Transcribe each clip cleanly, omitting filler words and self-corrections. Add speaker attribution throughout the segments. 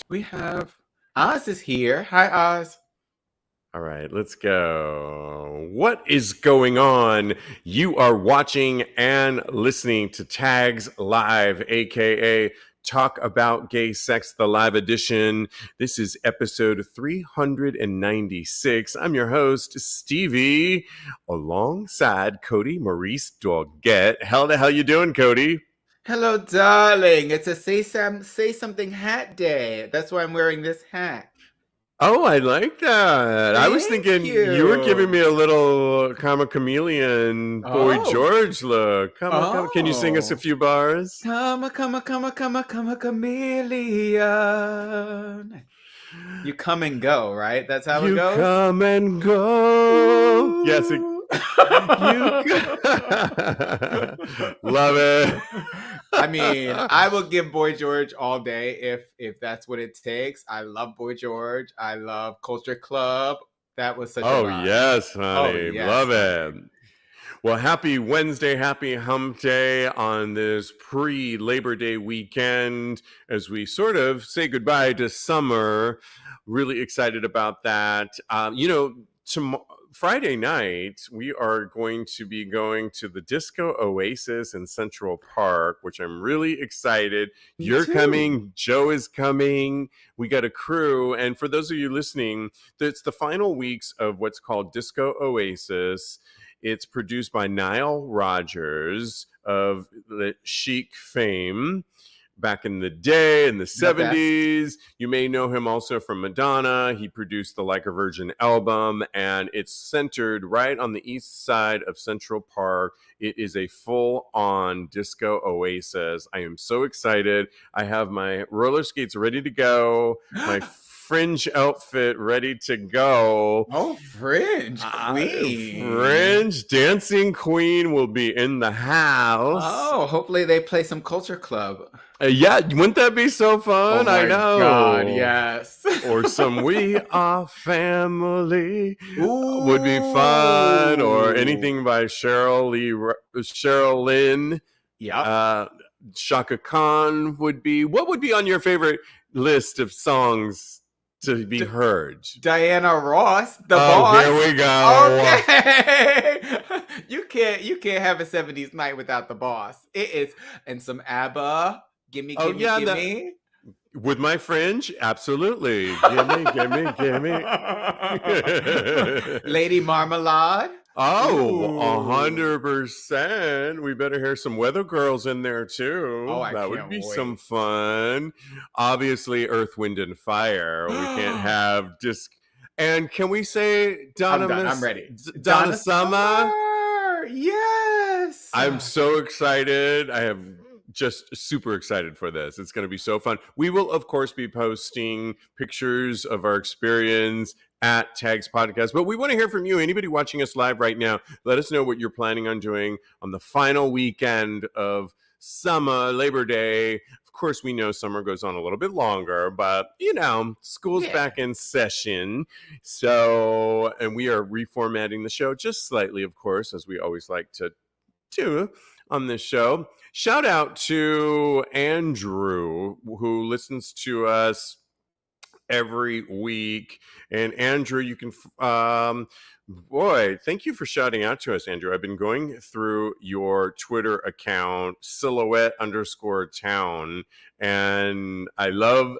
Speaker 1: We have Oz is here. Hi, Oz.
Speaker 2: All right, let's go. What is going on? You are watching and listening to Tags Live, aka Talk About Gay Sex, the live edition. This is episode 396. I'm your host, Stevie, alongside Kodi Maurice Doggette. How the hell you doing, Kodi?
Speaker 1: Hello, darling. It's a say something hat day. That's why I'm wearing this hat.
Speaker 2: Oh, I like that. I was
Speaker 1: Thank
Speaker 2: thinking you were giving me
Speaker 1: you.
Speaker 2: a little Karma Chameleon Boy
Speaker 1: Oh.
Speaker 2: George look. Come on. Can you sing us a
Speaker 1: Oh.
Speaker 2: few bars?
Speaker 1: Come a chameleon. You come and go, right? That's how it
Speaker 2: You
Speaker 1: goes?
Speaker 2: come and go. Yes, you love it.
Speaker 1: I mean, I will give Boy George all day if that's what it takes. I love Boy George. I love Culture Club. That was such a vibe.
Speaker 2: Yes, honey.
Speaker 1: Oh, yes,
Speaker 2: love
Speaker 1: honey.
Speaker 2: it. Well, happy Wednesday, happy hump day on this pre-Labor Day weekend as we sort of say goodbye to summer. Really excited about that. Friday night, we are going to be going to the Disco Oasis in Central Park, which I'm really excited. You're coming. Joe is coming. We got a crew. And for those of you listening, it's the final weeks of what's called Disco Oasis. It's produced by Nile Rodgers of the Chic fame back in the day, in the 70s. You may know him also from Madonna. He produced the Like a Virgin album, and it's centered right on the east side of Central Park. It is a full-on disco oasis. I am so excited. I have my roller skates ready to go, my fringe outfit ready to go.
Speaker 1: Oh, fringe queen.
Speaker 2: Fringe dancing queen will be in the house.
Speaker 1: Oh, hopefully they play some Culture Club.
Speaker 2: Yeah, wouldn't that be so fun?
Speaker 1: Oh my
Speaker 2: I know.
Speaker 1: God, yes.
Speaker 2: Or some We Are Family would be fun. Or anything by Cheryl Lynn.
Speaker 1: Yeah.
Speaker 2: Shaka Khan would be. What would be on your favorite list of songs to be heard?
Speaker 1: Diana Ross, the boss.
Speaker 2: Here we go.
Speaker 1: Okay. you can't have a 70s night without the boss. It is, and some ABBA. Gimme.
Speaker 2: With my fringe, absolutely. Gimme.
Speaker 1: Lady Marmalade.
Speaker 2: Oh, 100%. We better hear some Weather Girls in there too.
Speaker 1: Oh,
Speaker 2: that would be some fun. Obviously, Earth, Wind, and Fire. We can't have disc. And can we say Donna?
Speaker 1: I'm ready.
Speaker 2: Donna Summer.
Speaker 1: Yes.
Speaker 2: I'm so excited. I have just super excited for this. It's going to be so fun. We will, of course, be posting pictures of our experience at TAGSPodcast, but we want to hear from you. Anybody watching us live right now, let us know what you're planning on doing on the final weekend of summer, Labor Day. Of course, we know summer goes on a little bit longer, but school's back in session. So, and we are reformatting the show just slightly, of course, as we always like to do on this show. Shout out to Andrew, who listens to us every week. And Andrew, you can, thank you for shouting out to us, Andrew. I've been going through your Twitter account, silhouette_town, and I love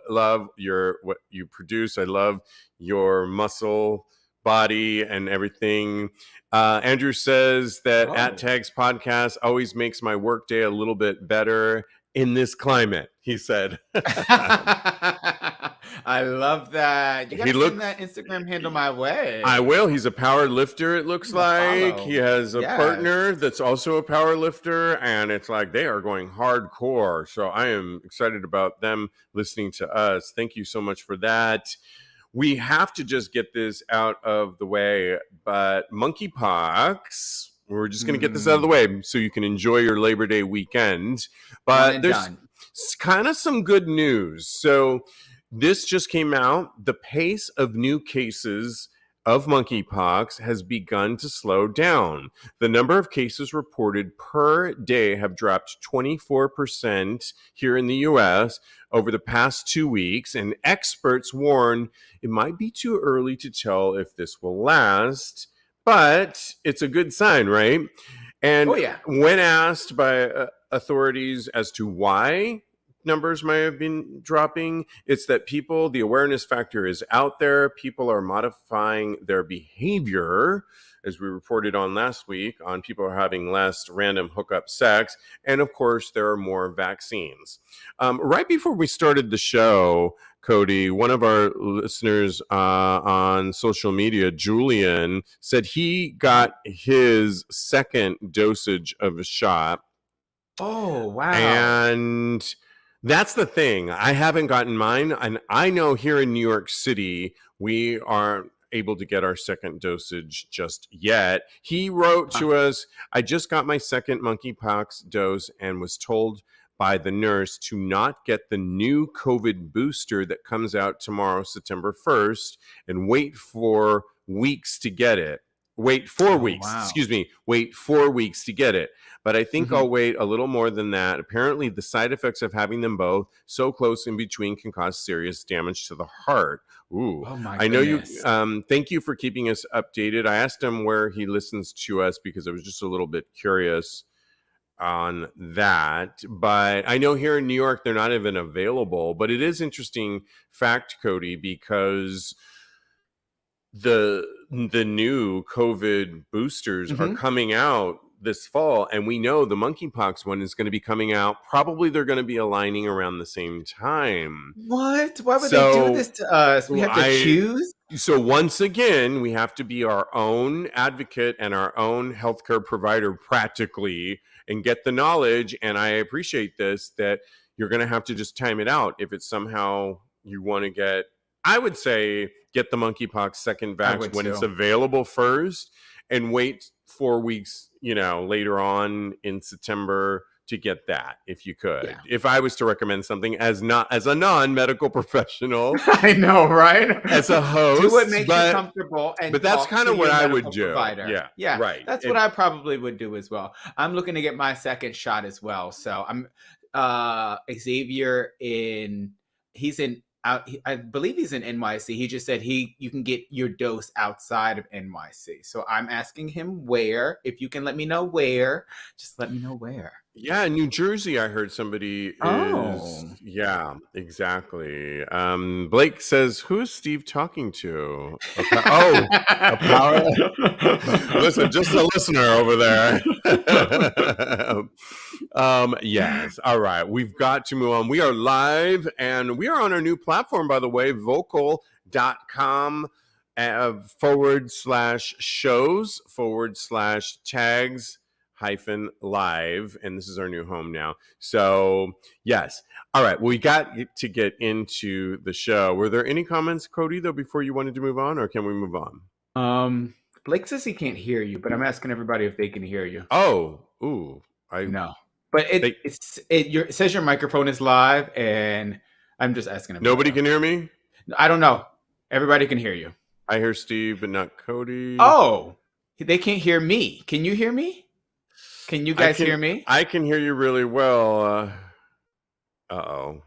Speaker 2: what you produce. I love your muscle body and everything. Andrew says that at Tags Podcast always makes my workday a little bit better in this climate, he said.
Speaker 1: I love that. You gotta send that Instagram handle my way.
Speaker 2: I will. He's a power lifter, it looks like. He has a partner that's also a power lifter, and it's like they are going hardcore. So I am excited about them listening to us. Thank you so much for that. We have to just get this out of the way, but monkeypox, we're just going to get this out of the way so you can enjoy your Labor Day weekend. But there's kind of some good news. So this just came out. The pace of new cases of monkeypox has begun to slow down. The number of cases reported per day have dropped 24% here in the US over the past 2 weeks, and experts warn it might be too early to tell if this will last, but it's a good sign, right? And when asked by authorities as to why numbers might have been dropping, it's that the awareness factor is out there. People are modifying their behavior, as we reported on last week, on people are having less random hookup sex. And of course, there are more vaccines. Right before we started the show, Kodi, one of our listeners on social media, Julian, said he got his second dosage of a shot.
Speaker 1: Oh, wow.
Speaker 2: And that's the thing. I haven't gotten mine. And I know here in New York City, we aren't able to get our second dosage just yet. He wrote to us, I just got my second monkeypox dose and was told by the nurse to not get the new COVID booster that comes out tomorrow, September 1st, and wait 4 weeks to get it. Wait 4 weeks, wait 4 weeks to get it. But I think I'll wait a little more than that. Apparently, the side effects of having them both so close in between can cause serious damage to the heart. Ooh, I know you. Thank you for keeping us updated. I asked him where he listens to us because I was just a little bit curious on that. But I know here in New York, they're not even available. But it is interesting fact, Kodi, because the new COVID boosters are coming out this fall, and we know the monkeypox one is going to be coming out. Probably they're going to be aligning around the same time.
Speaker 1: What? Why would they do this to us? We have to choose?
Speaker 2: So once again, we have to be our own advocate and our own healthcare provider practically and get the knowledge. And I appreciate this, that you're going to have to just time it out. If it's somehow you want to get, I would say, get the monkeypox second vax when it's available first, and wait 4 weeks, later on in September to get that, if you could. Yeah. If I was to recommend something as a non-medical professional.
Speaker 1: I know, right?
Speaker 2: As a host.
Speaker 1: Do what makes you comfortable.
Speaker 2: But that's kind of what I would do.
Speaker 1: Yeah, right. That's what I probably would do as well. I'm looking to get my second shot as well. So I'm Xavier I believe he's in NYC. He just said you can get your dose outside of NYC. So I'm asking him where. If you can let me know where, just let me know where.
Speaker 2: Yeah, New Jersey, I heard somebody is. Yeah, exactly. Blake says, who's Steve talking to? A power. Listen, just a listener over there. Yes. All right. We've got to move on. We are live, and we are on our new platform, by the way, vocal.com /shows/tags-live, and this is our new home now. So yes. All right. Well, we got to get into the show. Were there any comments, Kodi, though, before you wanted to move on, or can we move on?
Speaker 1: Blake says he can't hear you, but I'm asking everybody if they can hear you.
Speaker 2: Oh, ooh. I
Speaker 1: know. But it says your microphone is live, and I'm just asking everybody.
Speaker 2: Nobody can hear me?
Speaker 1: I don't know. Everybody can hear you.
Speaker 2: I hear Steve, but not Kodi.
Speaker 1: Oh, they can't hear me. Can you hear me? Can you guys hear me?
Speaker 2: I can hear you really well. I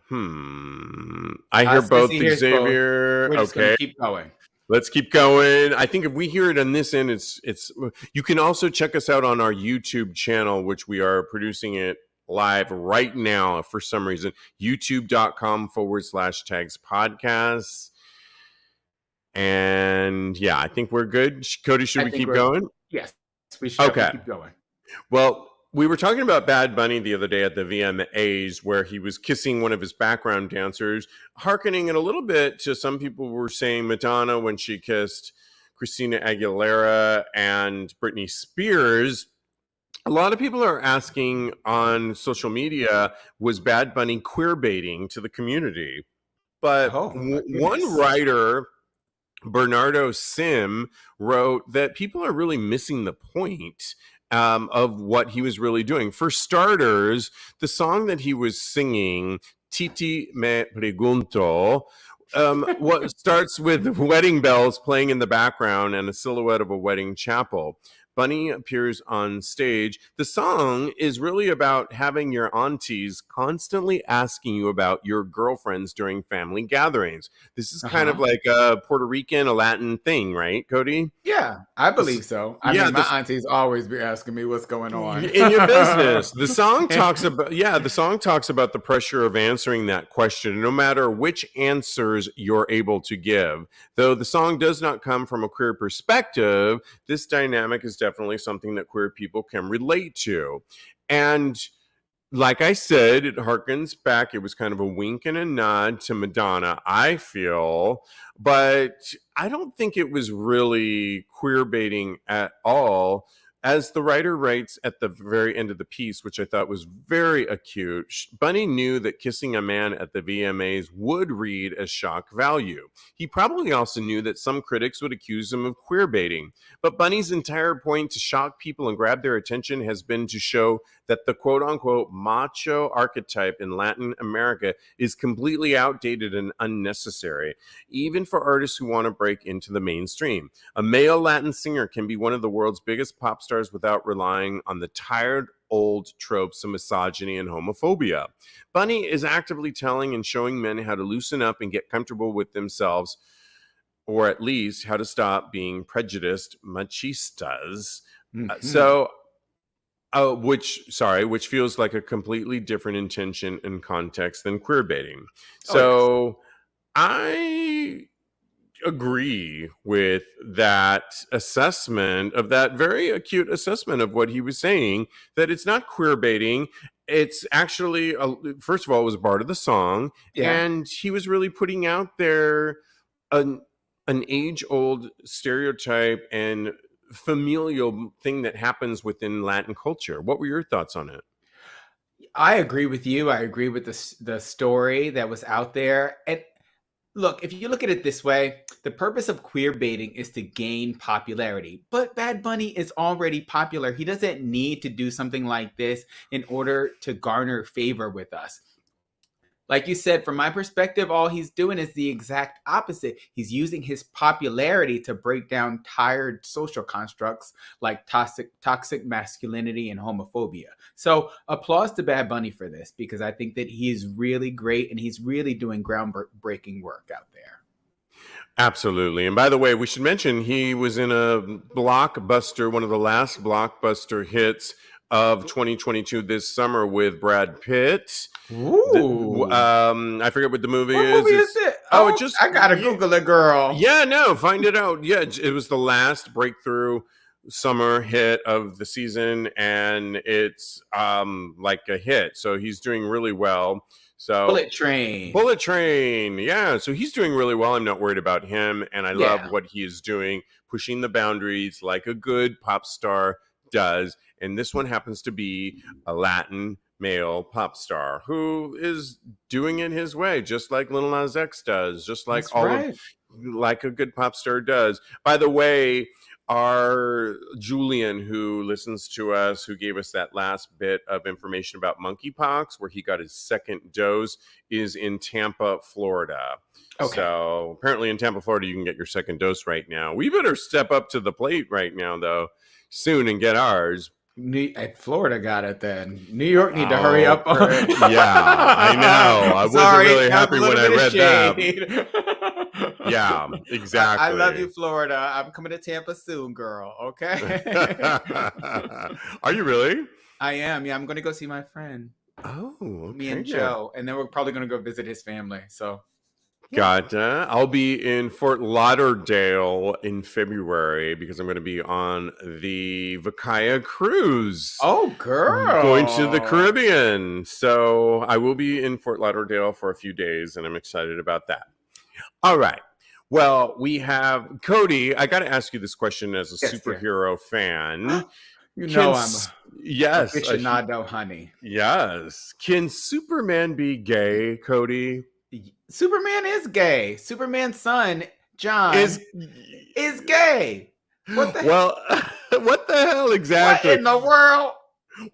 Speaker 2: hear both Xavier.
Speaker 1: We're just gonna keep going.
Speaker 2: Let's keep going. I think if we hear it on this end, it's. You can also check us out on our YouTube channel, which we are producing it live right now for some reason. YouTube.com/TAGSPodcast. And yeah, I think we're good. Kodi, should we keep going?
Speaker 1: Yes, we should keep going.
Speaker 2: Well, we were talking about Bad Bunny the other day at the VMAs, where he was kissing one of his background dancers, hearkening it a little bit to some people were saying Madonna when she kissed Christina Aguilera and Britney Spears. A lot of people are asking on social media, was Bad Bunny queerbaiting to the community? But one writer, Bernardo Sim, wrote that people are really missing the point of what he was really doing. For starters, the song that he was singing, Titi Me Pregunto, What starts with wedding bells playing in the background and a silhouette of a wedding chapel. Bunny appears on stage. The song is really about having your aunties constantly asking you about your girlfriends during family gatherings. This is kind of like a Puerto Rican, a Latin thing, right, Cody?
Speaker 1: Yeah, I believe so. I
Speaker 2: Yeah,
Speaker 1: mean, my aunties always be asking me what's going on
Speaker 2: in your business. The song talks about the pressure of answering that question, no matter which answers you're able to give. Though the song does not come from a queer perspective, this dynamic is definitely something that queer people can relate to. And like I said, it harkens back. It was kind of a wink and a nod to Madonna, I feel, but I don't think it was really queer baiting at all. As the writer writes at the very end of the piece, which I thought was very acute, Bunny knew that kissing a man at the VMAs would read as shock value. He probably also knew that some critics would accuse him of queer baiting. But Bunny's entire point to shock people and grab their attention has been to show that the quote-unquote macho archetype in Latin America is completely outdated and unnecessary, even for artists who want to break into the mainstream. A male Latin singer can be one of the world's biggest pop stars without relying on the tired old tropes of misogyny and homophobia. Bunny is actively telling and showing men how to loosen up and get comfortable with themselves, or at least how to stop being prejudiced machistas. Which feels like a completely different intention and context than queer baiting. I agree with that assessment, of that very acute assessment of what he was saying, that it's not queer baiting. It's actually, first of all, it was a part of the song, and he was really putting out there an age-old stereotype and familial thing that happens within Latin culture. What were your thoughts on it?
Speaker 1: I agree with you. I agree with the story that was out there. And look, if you look at it this way, the purpose of queer baiting is to gain popularity. But Bad Bunny is already popular. He doesn't need to do something like this in order to garner favor with us. Like you said, from my perspective, all he's doing is the exact opposite. He's using his popularity to break down tired social constructs like toxic masculinity and homophobia. So applause to Bad Bunny for this, because I think that he's really great and he's really doing groundbreaking work out there.
Speaker 2: Absolutely. And by the way, we should mention he was in a blockbuster, one of the last blockbuster hits of 2022 this summer with Brad Pitt.
Speaker 1: Ooh.
Speaker 2: I forget what the movie is.
Speaker 1: What movie is it? I gotta Google it, girl.
Speaker 2: Yeah, no, find it out. Yeah, it was the last breakthrough summer hit of the season, and it's like a hit. So he's doing really well. So
Speaker 1: Bullet Train.
Speaker 2: Yeah, so he's doing really well. I'm not worried about him, and I love what he is doing, pushing the boundaries like a good pop star does. And this one happens to be a Latin male pop star who is doing it his way, just like Lil Nas X does, just like like a good pop star does. By the way, our Julian, who listens to us, who gave us that last bit of information about monkeypox, where he got his second dose, is in Tampa, Florida. Okay. So apparently in Tampa, Florida, you can get your second dose right now. We better step up to the plate right now, though, soon, and get ours.
Speaker 1: Florida got it then. New York need to hurry up.
Speaker 2: Yeah, I know. I wasn't really happy when I read that. Yeah, exactly.
Speaker 1: I love you, Florida. I'm coming to Tampa soon, girl. Okay.
Speaker 2: Are you really?
Speaker 1: I am. Yeah, I'm going to go see my friend.
Speaker 2: Oh, okay.
Speaker 1: Me and Joe. And then we're probably going to go visit his family. So.
Speaker 2: Gotcha. I'll be in Fort Lauderdale in February because I'm going to be on the Vakaya cruise.
Speaker 1: Oh, girl.
Speaker 2: Going to the Caribbean. So I will be in Fort Lauderdale for a few days, and I'm excited about that. All right. Well, we have Kodi. I got to ask you this question as a superhero fan.
Speaker 1: You know I'm
Speaker 2: yes,
Speaker 1: aficionado, honey.
Speaker 2: Yes. Can Superman be gay, Kodi?
Speaker 1: Superman is gay. Superman's son, John, is gay. What the
Speaker 2: hell? What the hell exactly?
Speaker 1: What in the world?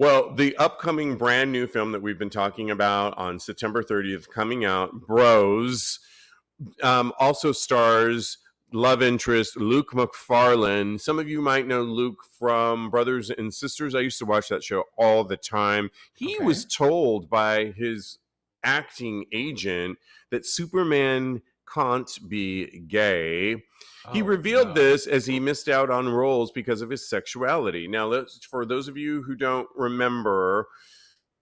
Speaker 2: Well, the upcoming brand new film that we've been talking about on September 30th coming out, Bros, Also stars love interest Luke McFarlane. Some of you might know Luke from Brothers and Sisters. I used to watch that show all the time. He
Speaker 1: Okay.
Speaker 2: was told by his acting agent that Superman can't be gay. He
Speaker 1: Oh,
Speaker 2: revealed
Speaker 1: no.
Speaker 2: this as he missed out on roles because of his sexuality. Now, for those of you who don't remember,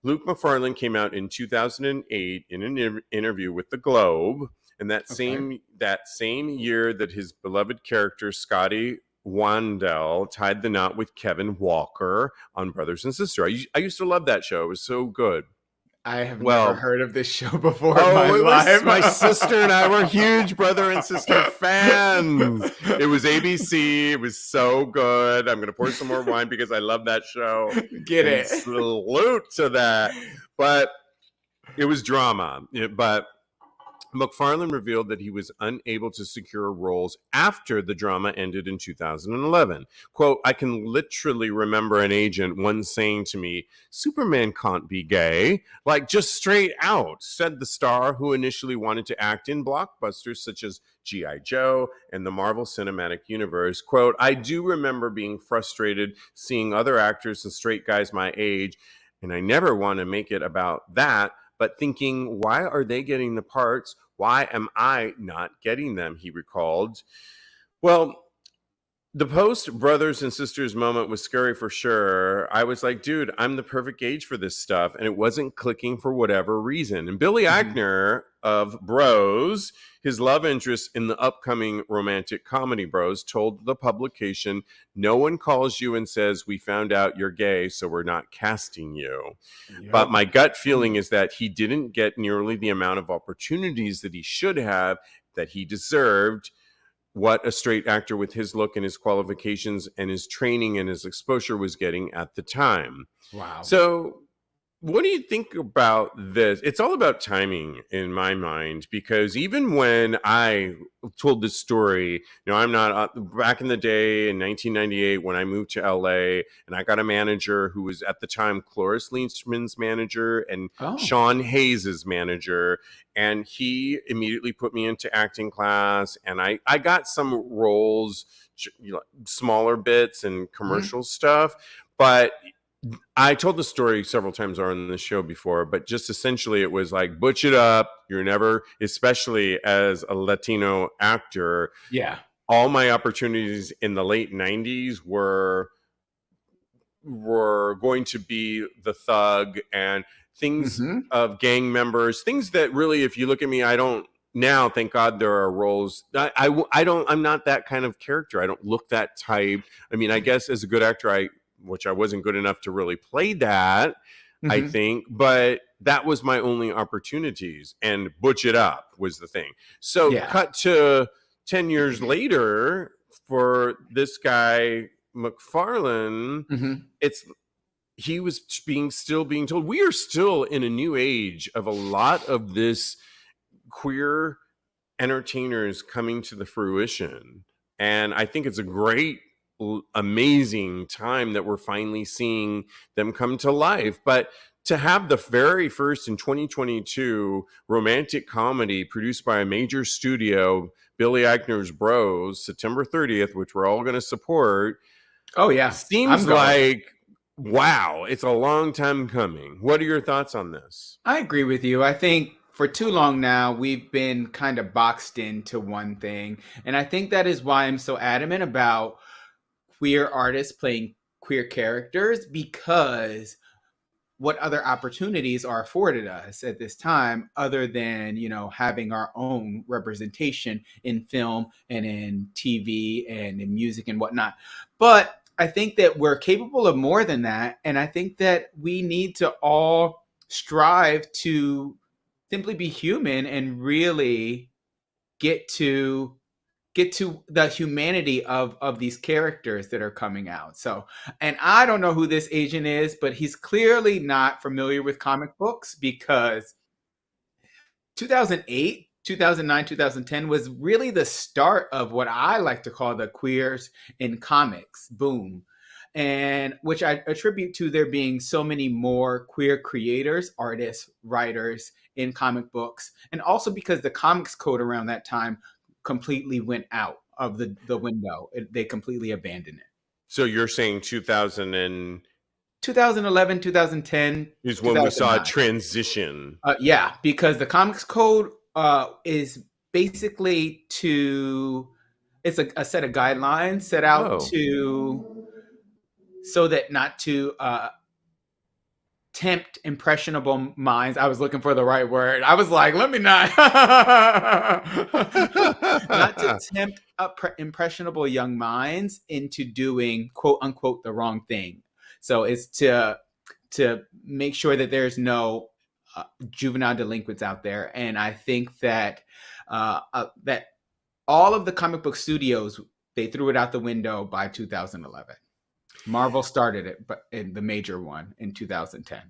Speaker 2: Luke McFarlane came out in 2008 in an interview with the Globe, and
Speaker 1: Okay.
Speaker 2: that same year that his beloved character Scotty Wandell tied the knot with Kevin Walker on Brothers and Sisters. I used to love that show. It was so good.
Speaker 1: I have never
Speaker 2: Well,
Speaker 1: heard of this show before in my
Speaker 2: oh, it was my
Speaker 1: life.
Speaker 2: sister and I were huge brother and sister fans. It was ABC. It was so good. I'm going to pour some more wine because I love that show.
Speaker 1: Get
Speaker 2: And
Speaker 1: it.
Speaker 2: salute to that. But it was drama. But McFarlane revealed that he was unable to secure roles after the drama ended in 2011. Quote, I can literally remember an agent once saying to me, Superman can't be gay. Like, just straight out, said the star who initially wanted to act in blockbusters such as G.I. Joe and the Marvel Cinematic Universe. Quote, I do remember being frustrated seeing other actors and straight guys my age, and I never want to make it about that, but thinking, why are they getting the parts? Why am I not getting them? He recalled. Well, the post brothers and sisters moment was scary for sure. I was like, dude, I'm the perfect age for this stuff. And it wasn't clicking for whatever reason. And Billy Eichner of Bros, his love interest in the upcoming romantic comedy Bros, told the publication, no one calls you and says, we found out you're gay, so we're not casting you.
Speaker 1: Yep.
Speaker 2: But my gut feeling is that he didn't get nearly the amount of opportunities that he should have, that he deserved. What a straight actor with his look and his qualifications and his training and his exposure was getting at the time.
Speaker 1: Wow.
Speaker 2: So what do you think about this? It's all about timing in my mind, because even when I told this story, I'm not back in the day in 1998 when I moved to LA and I got a manager who was at the time Cloris Leachman's manager and Sean Hayes's manager. And he immediately put me into acting class, and I got some roles, smaller bits and commercial stuff, but I told the story several times on the show before, but just essentially it was like, butch it up. You're never, especially as a Latino actor.
Speaker 1: Yeah.
Speaker 2: All my opportunities in the late 90s were going to be the thug and things of gang members, things that really, if you look at me, I don't now, thank God there are roles. I'm not that kind of character. I don't look that type. I mean, I guess as a good actor, which I wasn't good enough to really play that, I think, but that was my only opportunities, and butch it up was the thing. So cut to 10 years later for this guy, McFarlane, he was still being told, we are still in a new age of a lot of this queer entertainers coming to the fruition. And I think it's a great, amazing time that we're finally seeing them come to life. But to have the very first in 2022 romantic comedy produced by a major studio, Billy Eichner's Bros, September 30th, which we're all going to support.
Speaker 1: Oh, yeah.
Speaker 2: Seems like, wow, it's a long time coming. What are your thoughts on this?
Speaker 1: I agree with you. I think for too long now, we've been kind of boxed into one thing. And I think that is why I'm so adamant about queer artists playing queer characters, because what other opportunities are afforded us at this time other than, having our own representation in film and in TV and in music and whatnot. But I think that we're capable of more than that. And I think that we need to all strive to simply be human and really get to the humanity of these characters that are coming out. So, and I don't know who this agent is, but he's clearly not familiar with comic books, because 2008, 2009, 2010 was really the start of what I like to call the queers in comics boom. and which I attribute to there being so many more queer creators, artists, writers in comic books, and also because the comics code around that time completely went out of the window. They completely abandoned it.
Speaker 2: So you're saying 2000 and
Speaker 1: 2011, 2010,
Speaker 2: is when we saw a
Speaker 1: 2009.
Speaker 2: transition.
Speaker 1: Yeah, because the comics code is basically to it's a set of guidelines set out to so that not to tempt impressionable minds. I was looking for the right word. I was like, let me not not to tempt impressionable young minds into doing quote unquote the wrong thing. So it's to make sure that there's no juvenile delinquents out there, and I think that that all of the comic book studios, they threw it out the window by 2011. Marvel started it, but in the major one in 2010.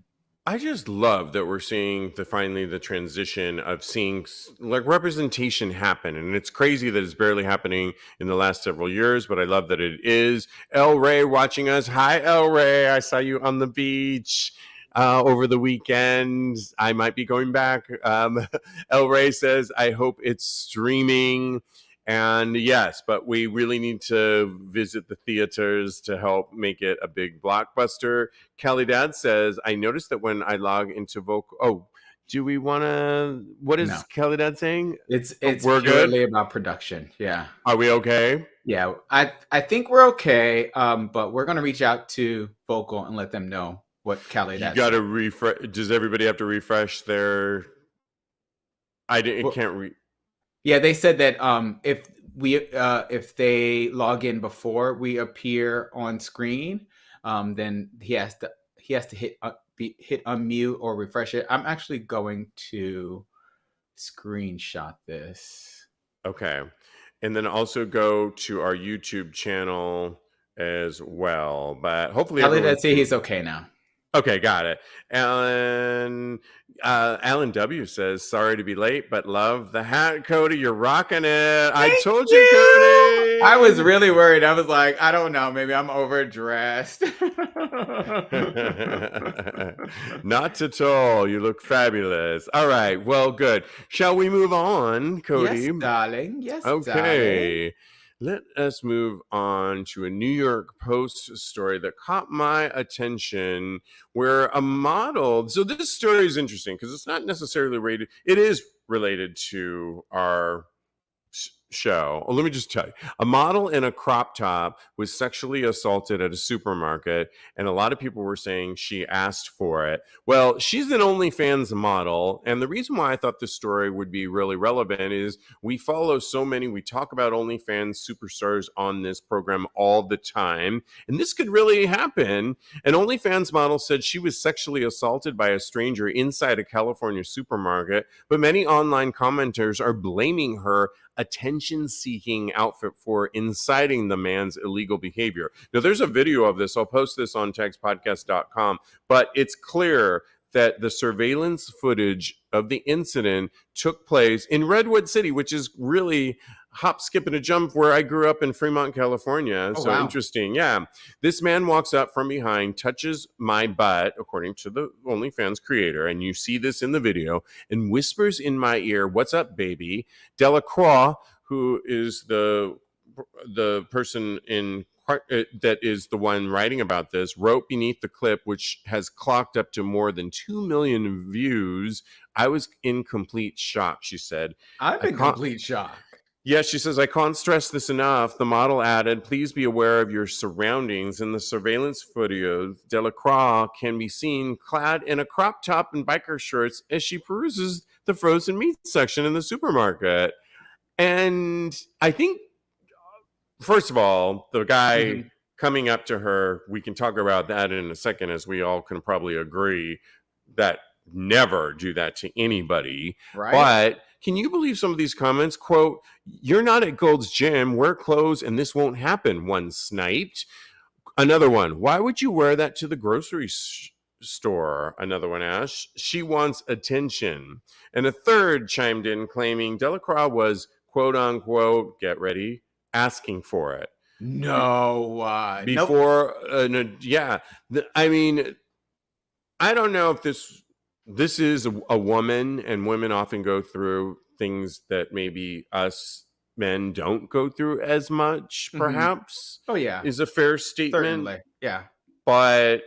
Speaker 2: I just love that we're seeing finally the transition of seeing like representation happen. And it's crazy that it's barely happening in the last several years, but I love that it is. El Ray watching us. Hi, El Ray. I saw you on the beach over the weekend. I might be going back. El Ray says, I hope it's streaming. And yes, but we really need to visit the theaters to help make it a big blockbuster. Kelly Dad says, I noticed that when I log into Vocal. Oh, do we want to? What is Kelly Dad saying?
Speaker 1: It's we're purely good about production. Yeah.
Speaker 2: Are we okay?
Speaker 1: Yeah, I think we're okay. But we're gonna reach out to Vocal and let them know what Kelly Dad.
Speaker 2: You got to refresh. Does everybody have to refresh their? Can't read.
Speaker 1: Yeah, they said that if they log in before we appear on screen, then he has to hit unmute or refresh it. I'm actually going to screenshot this.
Speaker 2: Okay, and then also go to our YouTube channel as well. But hopefully,
Speaker 1: let's see, he's okay now.
Speaker 2: Okay, got it. Alan W says, sorry to be late, but love the hat, Kodi. You're rocking it. I told you, Kodi.
Speaker 1: I was really worried. I was like, I don't know. Maybe I'm overdressed.
Speaker 2: Not at all. You look fabulous. All right. Well, good. Shall we move on, Kodi?
Speaker 1: Yes, darling. Yes,
Speaker 2: okay.
Speaker 1: Darling.
Speaker 2: Let us move on to a New York Post story that caught my attention where a model. So this story is interesting because it's not necessarily related. It is related to our show. Let me just tell you, a model in a crop top was sexually assaulted at a supermarket, and a lot of people were saying she asked for it. Well, she's an OnlyFans model, and the reason why I thought this story would be really relevant is we follow so many, we talk about OnlyFans superstars on this program all the time, and this could really happen. An OnlyFans model said she was sexually assaulted by a stranger inside a California supermarket, but many online commenters are blaming her attention-seeking outfit for inciting the man's illegal behavior. Now, there's a video of this. I'll post this on TAGSPodcast.com, but it's clear that the surveillance footage of the incident took place in Redwood City, which is really hop, skip, and a jump where I grew up in Fremont, California.
Speaker 1: Oh,
Speaker 2: so
Speaker 1: wow.
Speaker 2: Interesting. Yeah. This man walks up from behind, touches my butt, according to the OnlyFans creator, and you see this in the video, and whispers in my ear, "What's up, baby?" Delacroix, who is the person in that is the one writing about this, wrote beneath the clip, which has clocked up to more than 2 million views. I was in complete shock, she said.
Speaker 1: I'm in complete shock.
Speaker 2: Yes, she says, I can't stress this enough. The model added, please be aware of your surroundings. In the surveillance footage, Delacroix can be seen clad in a crop top and biker shorts as she peruses the frozen meat section in the supermarket. And I think, first of all, the guy coming up to her, we can talk about that in a second, as we all can probably agree that never do that to anybody.
Speaker 1: Right.
Speaker 2: But can you believe some of these comments? Quote, "You're not at Gold's Gym. Wear clothes and this won't happen," one sniped. Another one, "Why would you wear that to the grocery store?" Another one asked. "She wants attention." And a third chimed in claiming Delacroix was, quote unquote, get ready, asking for it.
Speaker 1: No, nope.
Speaker 2: before. Yeah, I mean, I don't know if this is a woman, and women often go through things that maybe us men don't go through as much.
Speaker 1: Hmm.
Speaker 2: Perhaps
Speaker 1: Oh yeah,
Speaker 2: is a fair statement,
Speaker 1: certainly. Yeah.
Speaker 2: but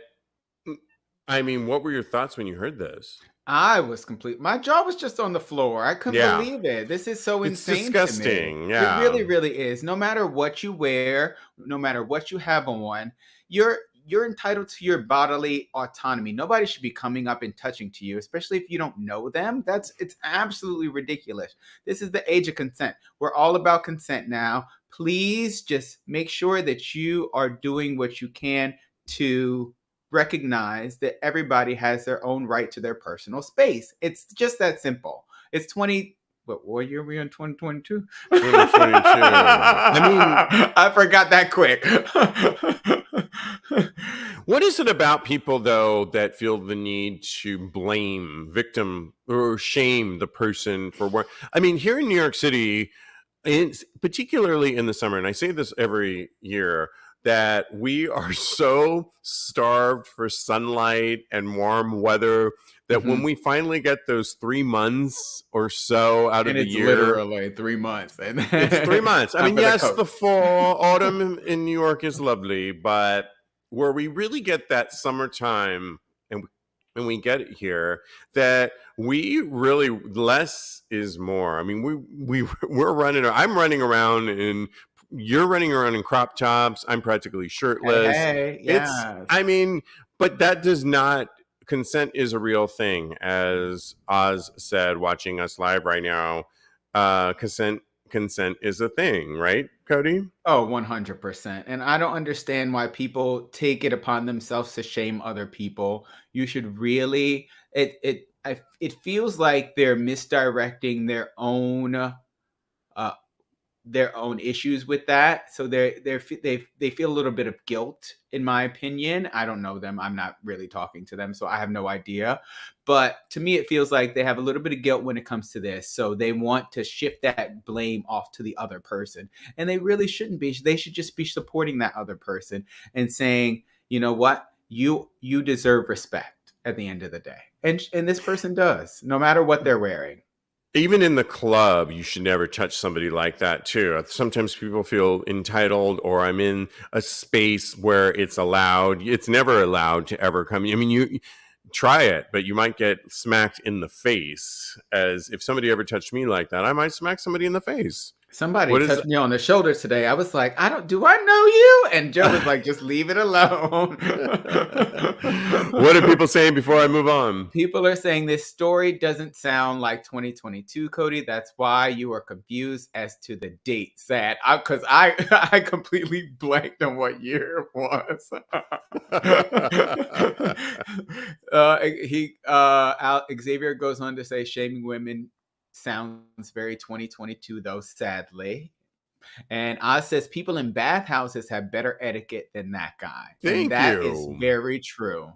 Speaker 2: I mean, what were your thoughts when you heard this?
Speaker 1: I was complete. My jaw was just on the floor. I couldn't
Speaker 2: Yeah,
Speaker 1: believe it. This is so
Speaker 2: it's
Speaker 1: insane to me.
Speaker 2: disgusting.
Speaker 1: It
Speaker 2: Yeah.
Speaker 1: really, really is. No matter what you wear, no matter what you have on, you're entitled to your bodily autonomy. Nobody should be coming up and touching to you, especially if you don't know them. It's absolutely ridiculous. This is the age of consent. We're all about consent now. Please just make sure that you are doing what you can to recognize that everybody has their own right to their personal space. It's just that simple. It's 20. What year are we in? 2022?
Speaker 2: 2022. I mean,
Speaker 1: I forgot that quick.
Speaker 2: what is it about people, though, that feel the need to blame, victim, or shame the person for what? I mean, here in New York City, particularly in the summer, and I say this every year, that we are so starved for sunlight and warm weather that when
Speaker 1: Mhm.
Speaker 2: we finally get those 3 months or so out of
Speaker 1: And
Speaker 2: the
Speaker 1: it's
Speaker 2: year,
Speaker 1: literally 3 months. And
Speaker 2: it's 3 months. I
Speaker 1: time
Speaker 2: mean,
Speaker 1: for the
Speaker 2: yes,
Speaker 1: coat.
Speaker 2: the fall, autumn in New York is lovely, but where we really get that summertime and we get it here, that we really less is more. I mean, we're running. I'm running around in. You're running around in crop tops. I'm practically
Speaker 1: Hey,
Speaker 2: shirtless.
Speaker 1: hey,
Speaker 2: It's.
Speaker 1: yes.
Speaker 2: I mean, but that does not. Consent is a real thing, as Oz said, watching us live right now. Consent is a thing, right, Cody?
Speaker 1: Oh, 100%. And I don't understand why people take it upon themselves to shame other people. You should really it feels like they're misdirecting uh their own issues with that. So they feel a little bit of guilt, in my opinion. I don't know them. I'm not really talking to them, so I have no idea. But to me, it feels like they have a little bit of guilt when it comes to this. So they want to shift that blame off to the other person, and they really shouldn't be. They should just be supporting that other person and saying, you know what, you deserve respect at the end of the day, and this person does, no matter what they're wearing.
Speaker 2: Even in the club, you should never touch somebody like that too. Sometimes people feel entitled, or I'm in a space where it's allowed. It's never allowed to ever come. I mean, you try it, but you might get smacked in the face. As if somebody ever touched me like that, I might smack somebody in the face.
Speaker 1: Somebody
Speaker 2: What is
Speaker 1: touched me on the shoulder today. I was like, do I know you? And Joe was like, just leave it alone.
Speaker 2: what are people saying before I move on?
Speaker 1: People are saying this story doesn't sound like 2022, Kodi. That's why you are confused as to the date. Sad, because I completely blanked on what year it was. Xavier goes on to say, shaming women sounds very 2022, though. Sadly. And Oz says people in bathhouses have better etiquette than that guy. And
Speaker 2: Thank
Speaker 1: that is
Speaker 2: you.
Speaker 1: very true.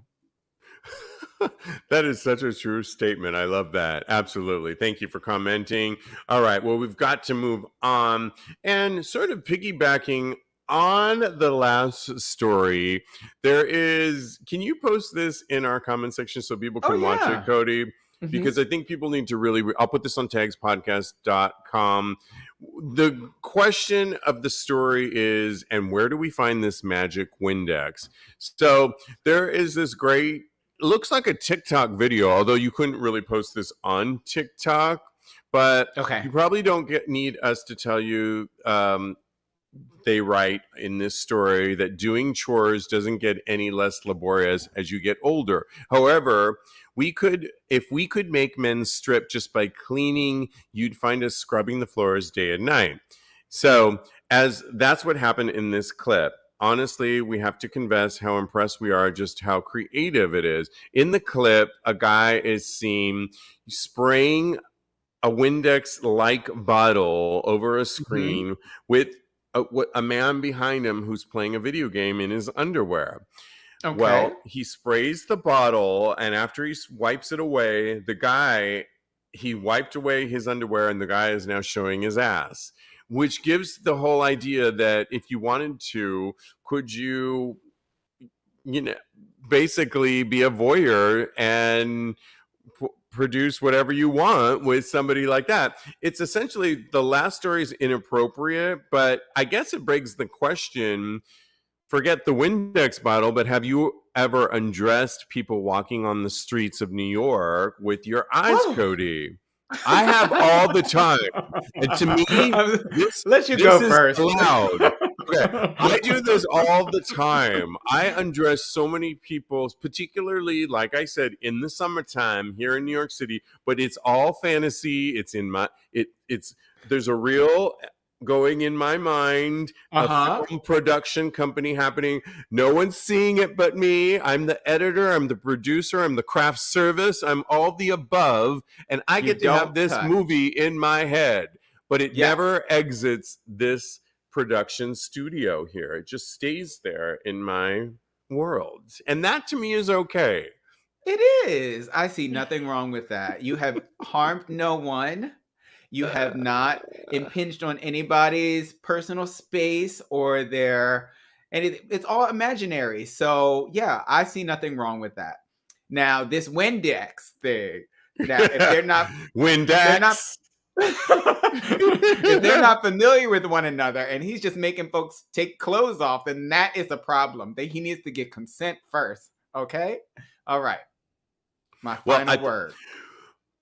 Speaker 2: That is such a true statement. I love that. Absolutely. Thank you for commenting. All right. Well, we've got to move on. And sort of piggybacking on the last story, can you post this in our comment section so people
Speaker 1: Oh,
Speaker 2: can watch it,
Speaker 1: yeah.
Speaker 2: Cody?
Speaker 1: Mhm.
Speaker 2: Because I think people need to really, I'll put this on TAGSPodcast.com. The question of the story is, and where do we find this magic Windex? So there is this great, looks like a TikTok video, although you couldn't really post this on TikTok. But
Speaker 1: Okay.
Speaker 2: you probably don't need us to tell you. They write in this story that doing chores doesn't get any less laborious as you get older. However, if we could make men strip just by cleaning, you'd find us scrubbing the floors day and night. So, as that's what happened in this clip. Honestly, we have to confess how impressed we are just how creative it is. In the clip, a guy is seen spraying a Windex-like bottle over a
Speaker 1: Mhm.
Speaker 2: screen with a man behind him who's playing a video game in his underwear.
Speaker 1: Okay.
Speaker 2: Well, he sprays the bottle, and after he wipes it away, he wiped away his underwear, and the guy is now showing his ass. which gives the whole idea that if you wanted to, could you, basically be a voyeur and produce whatever you want with somebody like that. It's essentially, the last story is inappropriate, but I guess it begs the question, forget the Windex bottle, but have you ever undressed people walking on the streets of New York with your eyes, Kodi? I have all the time. And to me,
Speaker 1: let you
Speaker 2: this
Speaker 1: go
Speaker 2: is
Speaker 1: first.
Speaker 2: allowed. Okay, I do this all the time. I undress so many people, particularly, like I said, in the summertime here in New York City. But it's all fantasy. It's in my it's there's a real going in my mind, a film production company happening. No one's seeing it but me. I'm the editor. I'm the producer. I'm the craft service. I'm all the above, and I get to have this movie in my head. But it never exits this production studio here. It just stays there in my world. And that to me is okay.
Speaker 1: It is. I see nothing wrong with that. You have harmed no one. You have not impinged on anybody's personal space or their anything. It's all imaginary. So yeah, I see nothing wrong with that. Now, this Windex thing. Now, if they're not
Speaker 2: Windex.
Speaker 1: If they're not familiar with one another and he's just making folks take clothes off, then that is a problem. He needs to get consent first. Okay? All right. My final word.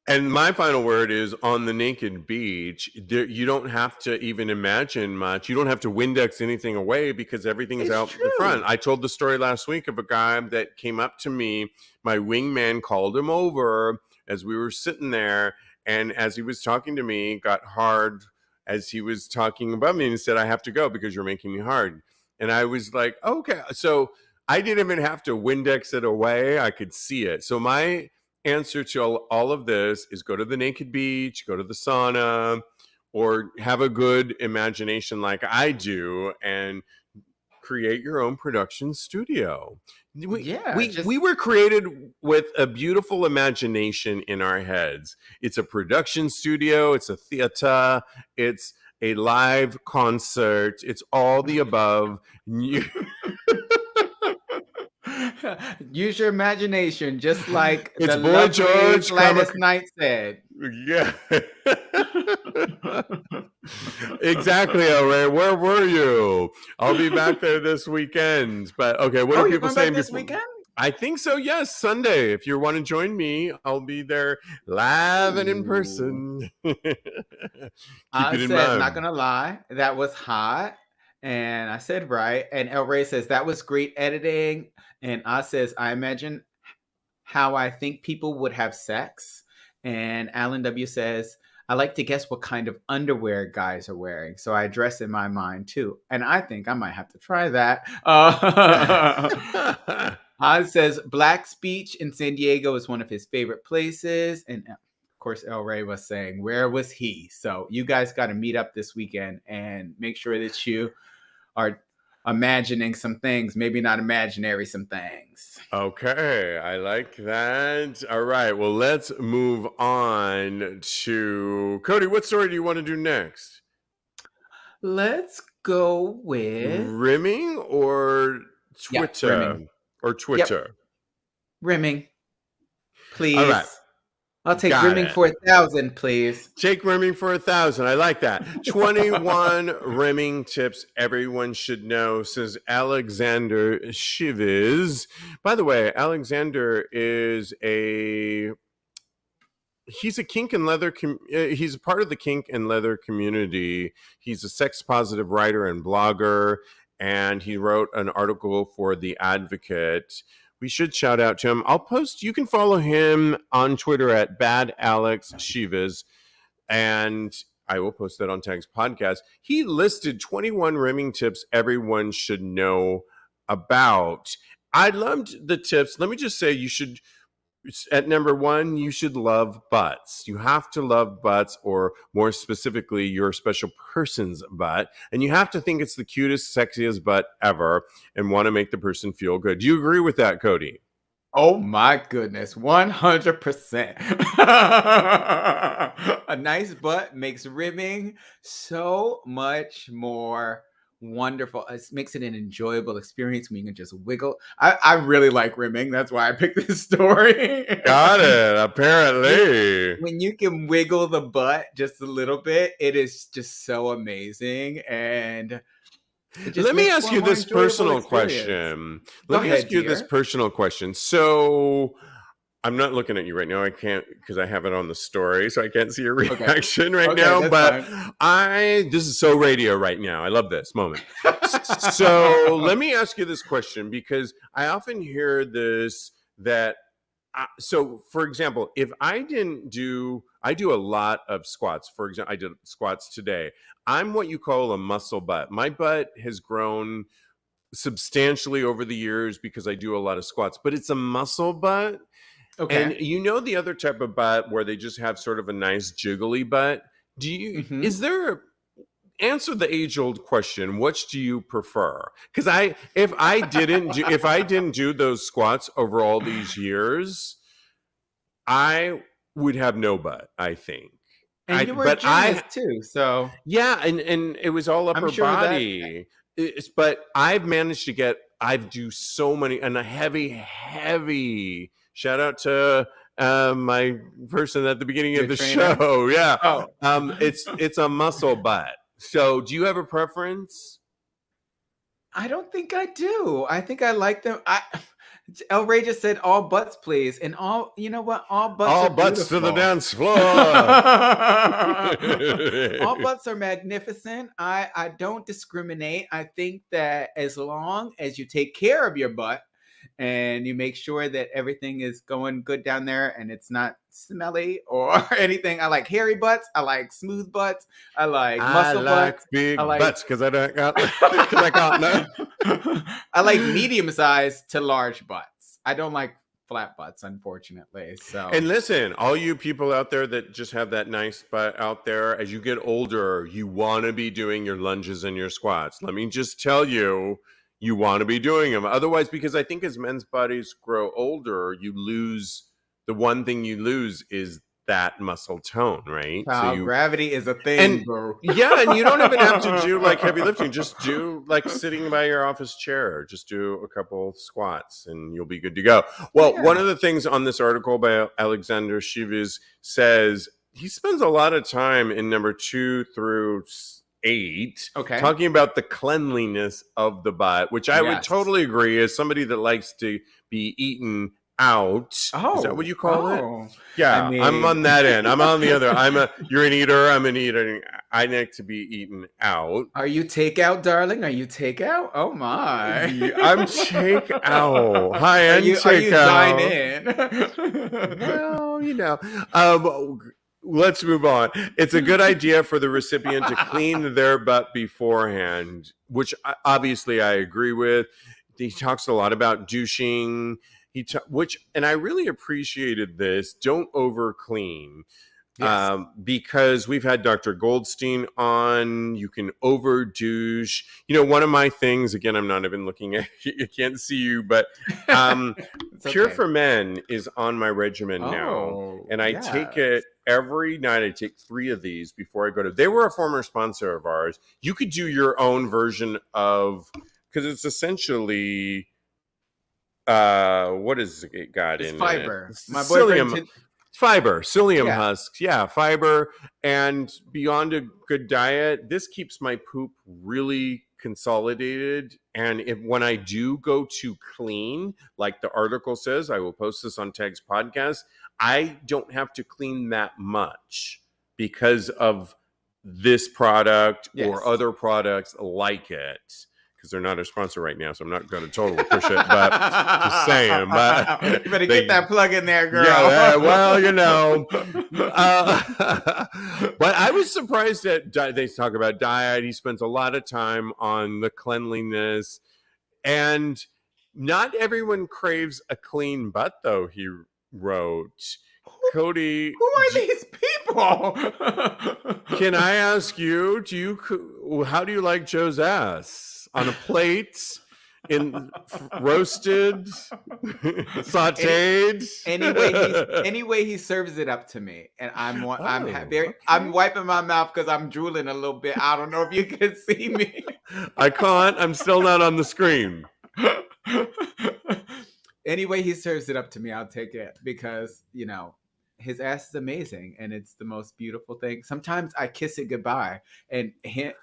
Speaker 2: And my final word is, on the naked beach, you don't have to even imagine much. You don't have to Windex anything away because everything's out the front. I told the story last week of a guy that came up to me. My wingman called him over as we were sitting there. And as he was talking to me, got hard as he was talking about me, and he said, "I have to go because you're making me hard." And I was like, okay. So I didn't even have to Windex it away. I could see it. So my answer to all of this is go to the naked beach, go to the sauna, or have a good imagination like I do and create your own production studio. We were created with a beautiful imagination in our heads. It's a production studio, it's a theater, it's a live concert, it's all the above.
Speaker 1: Use your imagination, just like
Speaker 2: it's
Speaker 1: the
Speaker 2: Boy George
Speaker 1: Gladys Knight said.
Speaker 2: Yeah. Exactly, Ray. Where were you? I'll be back there this weekend. But okay, what are people saying
Speaker 1: this weekend?
Speaker 2: I think so, yes. Sunday. If you want to join me, I'll be there live and in person.
Speaker 1: I said, I'm not gonna lie, that was hot. And I said, right. And El Rey says, that was great editing. And I says, I imagine how I think people would have sex. And Alan W says, I like to guess what kind of underwear guys are wearing. So I dress in my mind too. And I think I might have to try that. Oz says, Black's Beach in San Diego is one of his favorite places. And of course, El Rey was saying, where was he? So you guys got to meet up this weekend and make sure that you are imagining some things, maybe not imaginary some things.
Speaker 2: Okay, I like that. All right, well, let's move on to Kodi. What story do you want to do next?
Speaker 1: Let's go with
Speaker 2: rimming or Twitter?
Speaker 1: Yeah, rimming.
Speaker 2: Or Twitter?
Speaker 1: Yep. Rimming, please.
Speaker 2: All right.
Speaker 1: I'll take rimming for 1,000, please.
Speaker 2: Take rimming for 1,000. I like that. 21 rimming tips everyone should know, says Alexander Chiviz. By the way, Alexander is he's a kink and leather. He's a part of the kink and leather community. He's a sex positive writer and blogger, and he wrote an article for The Advocate. We should shout out to him. I'll post. You can follow him on Twitter at @BadAlexShivas, and I will post that on TAGSPodcast. He listed 21 rimming tips everyone should know about. I loved the tips. Let me just say, you should. At number 1, you should love butts. You have to love butts, or more specifically, your special person's butt. And you have to think it's the cutest, sexiest butt ever and want to make the person feel good. Do you agree with that, Kodi?
Speaker 1: Oh my goodness, 100%. A nice butt makes ribbing so much more wonderful. It makes it an enjoyable experience when you can just wiggle. I really like ribbing. That's why I picked this story.
Speaker 2: Got it.
Speaker 1: when,
Speaker 2: Apparently.
Speaker 1: when you can wiggle the butt just a little bit, it is just so amazing. And it just
Speaker 2: Let me
Speaker 1: makes
Speaker 2: ask
Speaker 1: for a
Speaker 2: you
Speaker 1: more
Speaker 2: this
Speaker 1: enjoyable
Speaker 2: personal
Speaker 1: experience.
Speaker 2: question.
Speaker 1: Go
Speaker 2: Let me ask
Speaker 1: ahead,
Speaker 2: you this
Speaker 1: dear.
Speaker 2: personal question. So I'm not looking at you right now. I can't because I have it on the story, so I can't see your
Speaker 1: Okay.
Speaker 2: reaction right
Speaker 1: Okay,
Speaker 2: now.
Speaker 1: that's
Speaker 2: But
Speaker 1: fine.
Speaker 2: this is so radio right now. I love this moment. So let me ask you this question because I often hear this that so for example, if I do a lot of squats. For example, I did squats today. I'm what you call a muscle butt. My butt has grown substantially over the years because I do a lot of squats, but it's a muscle butt. And
Speaker 1: Okay.
Speaker 2: you know the other type of butt where they just have sort of a nice jiggly butt?
Speaker 1: Mhm.
Speaker 2: Is there answer the age old question, which do you prefer? Because if I didn't do those squats over all these years, I would have no butt, I think.
Speaker 1: And you were a
Speaker 2: But I
Speaker 1: gymnast too, so
Speaker 2: Yeah, and it was all
Speaker 1: I'm
Speaker 2: upper
Speaker 1: sure that
Speaker 2: body. But I've managed to I've do so many and a heavy shout out to my person at the beginning of
Speaker 1: your
Speaker 2: the
Speaker 1: trainer.
Speaker 2: show. Yeah.
Speaker 1: Oh,
Speaker 2: It's a muscle butt. So do you have a preference?
Speaker 1: I don't think I do. I think I like them. El Ray just said all butts, please. And all, you know what? All butts
Speaker 2: All
Speaker 1: are
Speaker 2: butts to the
Speaker 1: beautiful.
Speaker 2: dance floor.
Speaker 1: All butts are magnificent. I don't discriminate. I think that as long as you take care of your butt and you make sure that everything is going good down there and it's not smelly or anything. I like hairy butts. I like smooth butts. I like
Speaker 2: I
Speaker 1: muscle
Speaker 2: like
Speaker 1: butts. I
Speaker 2: big
Speaker 1: like
Speaker 2: butts because I don't got because I got no.
Speaker 1: I like medium sized to large butts. I don't like flat butts, unfortunately.
Speaker 2: And
Speaker 1: So
Speaker 2: listen, all you people out there that just have that nice butt out there, as you get older, you want to be doing your lunges and your squats. Let me just tell you, you want to be doing them. Otherwise, because I think as men's bodies grow older, the one thing you lose is that muscle tone, right?
Speaker 1: child gravity is a
Speaker 2: And
Speaker 1: thing, bro.
Speaker 2: yeah, and you don't even have to do like heavy lifting. Just do like sitting by your office chair. Just do a couple squats and you'll be good to go. Well, one
Speaker 1: Yeah.
Speaker 2: of the things on this article by Alexander Shivis says he spends a lot of time in number 2 through 8
Speaker 1: Okay.
Speaker 2: talking about the cleanliness of the butt, which I would
Speaker 1: Yes.
Speaker 2: totally agree as somebody that likes to be eaten out. Is that what
Speaker 1: Oh.
Speaker 2: you call it?
Speaker 1: Oh. I
Speaker 2: Yeah, I'm
Speaker 1: mean,
Speaker 2: on that end. I'm on the other. You're an eater. I'm an eater. I like to be eaten out.
Speaker 1: are you takeout, darling? Are you takeout? Oh my.
Speaker 2: I'm takeout. High end
Speaker 1: Are you dine
Speaker 2: takeout.
Speaker 1: in?
Speaker 2: Well, let's move on. It's a good idea for the recipient to clean their butt beforehand, which obviously I agree with. He talks a lot about douching. And I really appreciated this. Don't over clean.
Speaker 1: Yes.
Speaker 2: Because we've had Dr. Goldstein on. You can over douche. One of my things, again, I'm not even looking at you, I can't see you, but
Speaker 1: It's
Speaker 2: Pure
Speaker 1: okay.
Speaker 2: for Men is on my regimen now.
Speaker 1: Oh,
Speaker 2: And I take it
Speaker 1: yes.
Speaker 2: every night. I take 3 of these before I go to. They were a former sponsor of ours. You could do your own version of, because it's essentially what is it got
Speaker 1: It's
Speaker 2: in it?
Speaker 1: fiber. My boyfriend
Speaker 2: Psyllium
Speaker 1: did.
Speaker 2: fiber, psyllium
Speaker 1: Yeah.
Speaker 2: husks, yeah, fiber. And beyond a good diet, this keeps my poop really consolidated. And when I do go to clean, like the article says, I will post this on Tags Podcast, I don't have to clean that much because of this product or
Speaker 1: Yes.
Speaker 2: other products like it, because they're not a sponsor right now, so I'm not going to totally push it, but just saying. But
Speaker 1: You better get that plug in there, girl.
Speaker 2: yeah, well, but I was surprised that they talk about diet. He spends a lot of time on the cleanliness, and not everyone craves a clean butt, though. He wrote, Kodi,
Speaker 1: Who are these people?
Speaker 2: can I ask you, how do you like Joe's ass? On a plate, roasted, sautéed.
Speaker 1: Anyway he serves it up to me, and I'm
Speaker 2: Okay.
Speaker 1: wiping my mouth because I'm drooling a little bit. I don't know if you can see me.
Speaker 2: I can't. I'm still not on the screen.
Speaker 1: Anyway he serves it up to me, I'll take it, because his ass is amazing and it's the most beautiful thing. Sometimes I kiss it goodbye, and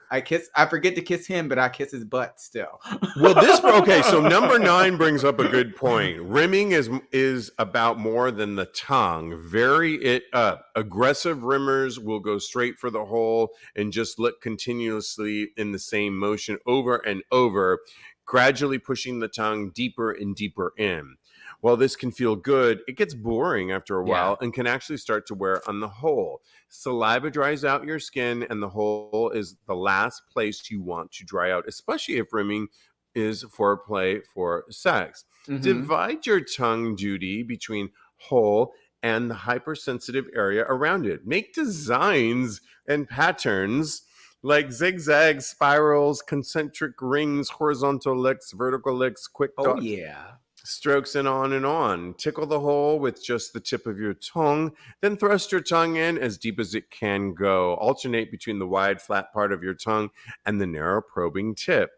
Speaker 1: I forget to kiss him, but I kiss his butt still.
Speaker 2: Well, okay, so number 9 brings up a good point. Rimming is about more than the tongue. Very aggressive rimmers will go straight for the hole and just look continuously in the same motion over and over, gradually pushing the tongue deeper and deeper in. While this can feel good, it gets boring after a while and can actually start to wear on the hole. Saliva dries out your skin, and the hole is the last place you want to dry out, especially if rimming is foreplay for sex. Mm-hmm. Divide your tongue duty between hole and the hypersensitive area around it. Make designs and patterns like zigzags, spirals, concentric rings, horizontal licks, vertical licks, quick dots.
Speaker 1: Oh, yeah.
Speaker 2: Strokes and on. Tickle the hole with just the tip of your tongue, then thrust your tongue in as deep as it can go. Alternate between the wide, flat part of your tongue and the narrow, probing tip.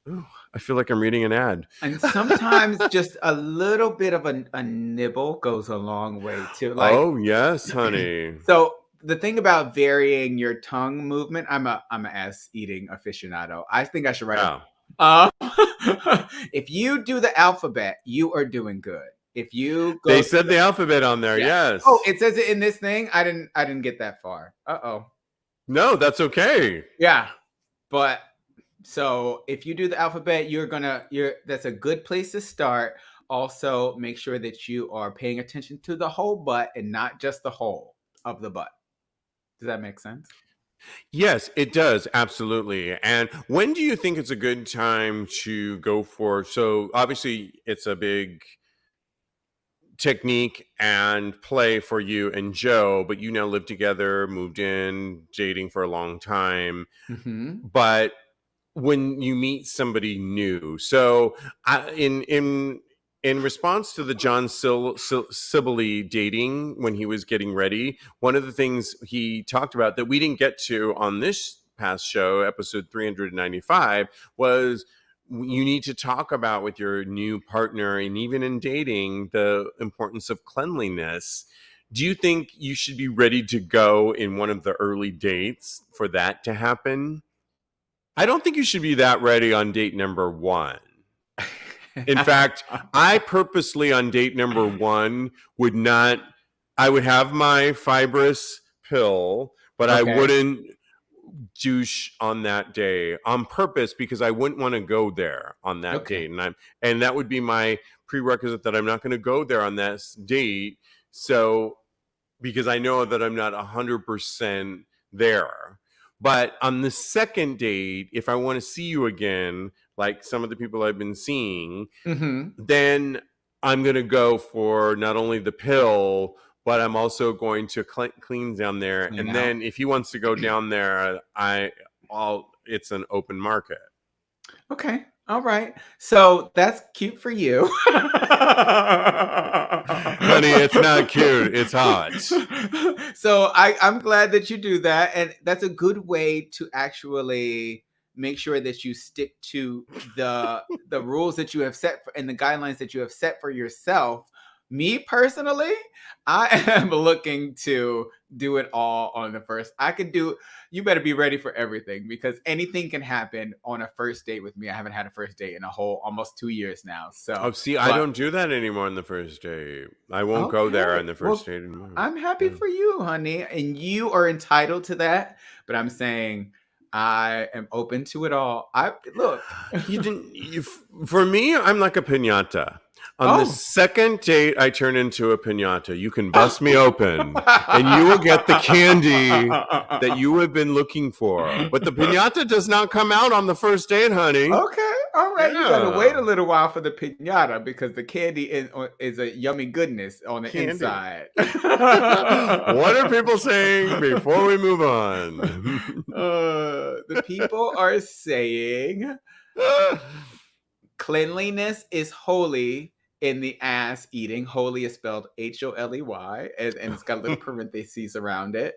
Speaker 2: Ooh, I feel like I'm reading an ad.
Speaker 1: And sometimes just a little bit of a nibble goes a long way too.
Speaker 2: Oh, yes, honey.
Speaker 1: So the thing about varying your tongue movement, I'm an ass eating aficionado. I think I should write if you do the alphabet, you are doing good. If you
Speaker 2: they said the alphabet on there, yes.
Speaker 1: Oh, it says it in this thing. I didn't get that far.
Speaker 2: No, that's okay.
Speaker 1: Yeah, but so if you do the alphabet, that's a good place to start. Also, make sure that you are paying attention to the whole butt and not just the whole of the butt. Does that make sense?
Speaker 2: Yes, it does. Absolutely. And when do you think it's a good time to go for? So obviously it's a big technique and play for you and Joe, but you now live together, moved in, dating for a long time. Mm-hmm. But when you meet somebody new, so in response to the John Sibley dating when he was getting ready, one of the things he talked about that we didn't get to on this past show, episode 395, was you need to talk about with your new partner, and even in dating, the importance of cleanliness. Do you think you should be ready to go in one of the early dates for that to happen? I don't think you should be that ready on date number 1. In fact, I purposely on date number 1 I would have my fibrous pill, but I wouldn't douche on that day on purpose because I wouldn't want to go there on that date. And that would be my prerequisite that I'm not going to go there on that date. So, because I know that I'm not 100% there. But on the second date, if I want to see you again, like some of the people I've been seeing, then I'm going to go for not only the pill, but I'm also going to clean down there. And then if he wants to go down there, it's an open market.
Speaker 1: Okay. All right. So that's cute for you.
Speaker 2: Honey, it's not cute. It's hot.
Speaker 1: So I'm glad that you do that. And that's a good way to actually make sure that you stick to the rules that you have set and the guidelines that you have set for yourself. Me personally, I am looking to do it all on the first. You better be ready for everything because anything can happen on a first date with me. I haven't had a first date in almost 2 years now. So,
Speaker 2: I don't do that anymore on the first date. I won't go there on the first date anymore.
Speaker 1: I'm happy for you, honey, and you are entitled to that. But I'm saying I am open to it all.
Speaker 2: For me, I'm like a piñata. On the second date, I turn into a piñata. You can bust me open, and you will get the candy that you have been looking for. But the piñata does not come out on the first date, honey.
Speaker 1: Okay, all right. Yeah. You got to wait a little while for the piñata because the candy is a yummy goodness on the inside.
Speaker 2: What are people saying before we move on?
Speaker 1: The people are saying... cleanliness is holy in the ass eating. Holy is spelled HOLEY, and it's got a little parentheses around it.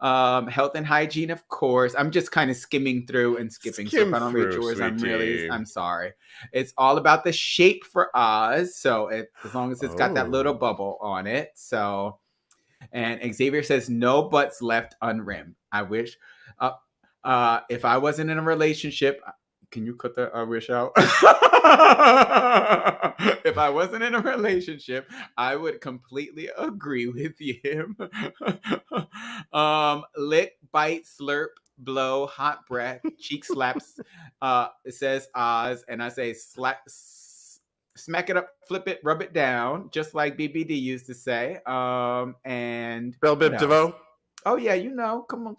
Speaker 1: Health and hygiene, of course. I'm just kind of skimming through and skipping. So if
Speaker 2: Skim
Speaker 1: I don't read
Speaker 2: through,
Speaker 1: yours,
Speaker 2: sweetie.
Speaker 1: I'm sorry. It's all about the shape for Oz. So as long as it's got that little bubble on it. So, and Xavier says no butts left unrimmed. I wish. If I wasn't in a relationship, can you cut the I wish out? If I wasn't in a relationship, I would completely agree with him. Lick, bite, slurp, blow, hot breath, cheek slaps. It says Oz, and I say smack it up, flip it, rub it down, just like BBD used to say. And
Speaker 2: Bell Bib DeVoe.
Speaker 1: Oh yeah, you know. Come on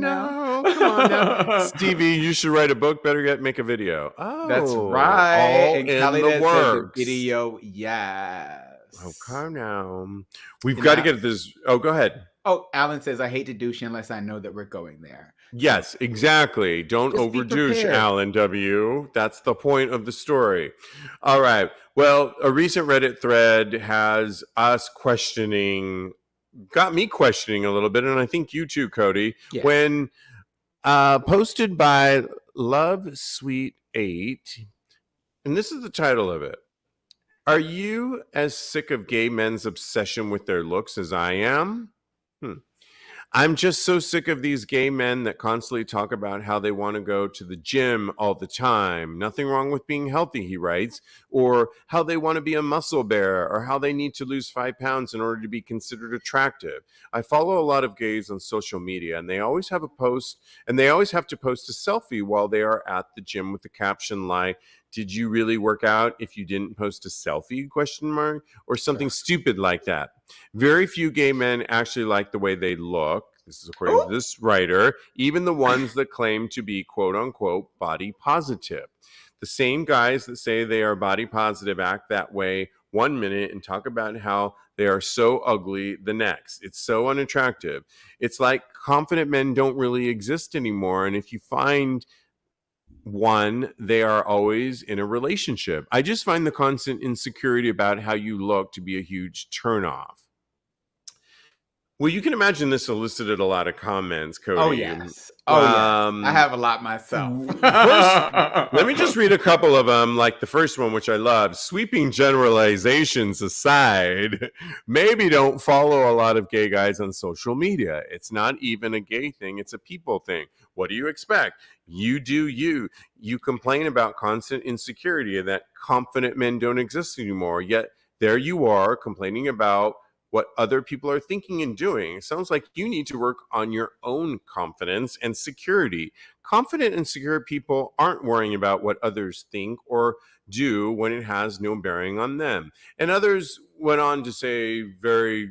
Speaker 1: now.
Speaker 2: Come on now. Stevie, you should write a book. Better yet, make a video. Oh,
Speaker 1: that's right.
Speaker 2: All
Speaker 1: and
Speaker 2: in the works.
Speaker 1: The video, yes.
Speaker 2: Okay, now we've got to get this. Oh, go ahead.
Speaker 1: Oh, Alan says I hate to douche unless I know that we're going there.
Speaker 2: Yes, exactly. Don't overdouche, Alan W. That's the point of the story. All right. Well, a recent Reddit thread has us got me questioning a little bit, and I think you too, Kodi. Yes. When posted by Love Sweet 8, and this is the title of it. Are you as sick of gay men's obsession with their looks as I am? I'm just so sick of these gay men that constantly talk about how they want to go to the gym all the time. Nothing wrong with being healthy, he writes, or how they want to be a muscle bear, or how they need to lose 5 pounds in order to be considered attractive. I follow a lot of gays on social media, and they always have to post a selfie while they are at the gym with the caption like, "Did you really work out if you didn't post a selfie?" Or something stupid like that. Very few gay men actually like the way they look. This is according to this writer, even the ones that claim to be quote unquote body positive. The same guys that say they are body positive act that way one minute and talk about how they are so ugly the next. It's so unattractive. It's like confident men don't really exist anymore. And if you find one, they are always in a relationship. I just find the constant insecurity about how you look to be a huge turnoff. Well, you can imagine this elicited a lot of comments, Kodi.
Speaker 1: Oh, yes. I have a lot myself.
Speaker 2: First, let me just read a couple of them, like the first one, which I love. Sweeping generalizations aside, maybe don't follow a lot of gay guys on social media. It's not even a gay thing. It's a people thing. What do you expect? You do you. You complain about constant insecurity and that confident men don't exist anymore. Yet there you are complaining about what other people are thinking and doing. It sounds like you need to work on your own confidence and security. Confident and secure people aren't worrying about what others think or do when it has no bearing on them. And others went on to say very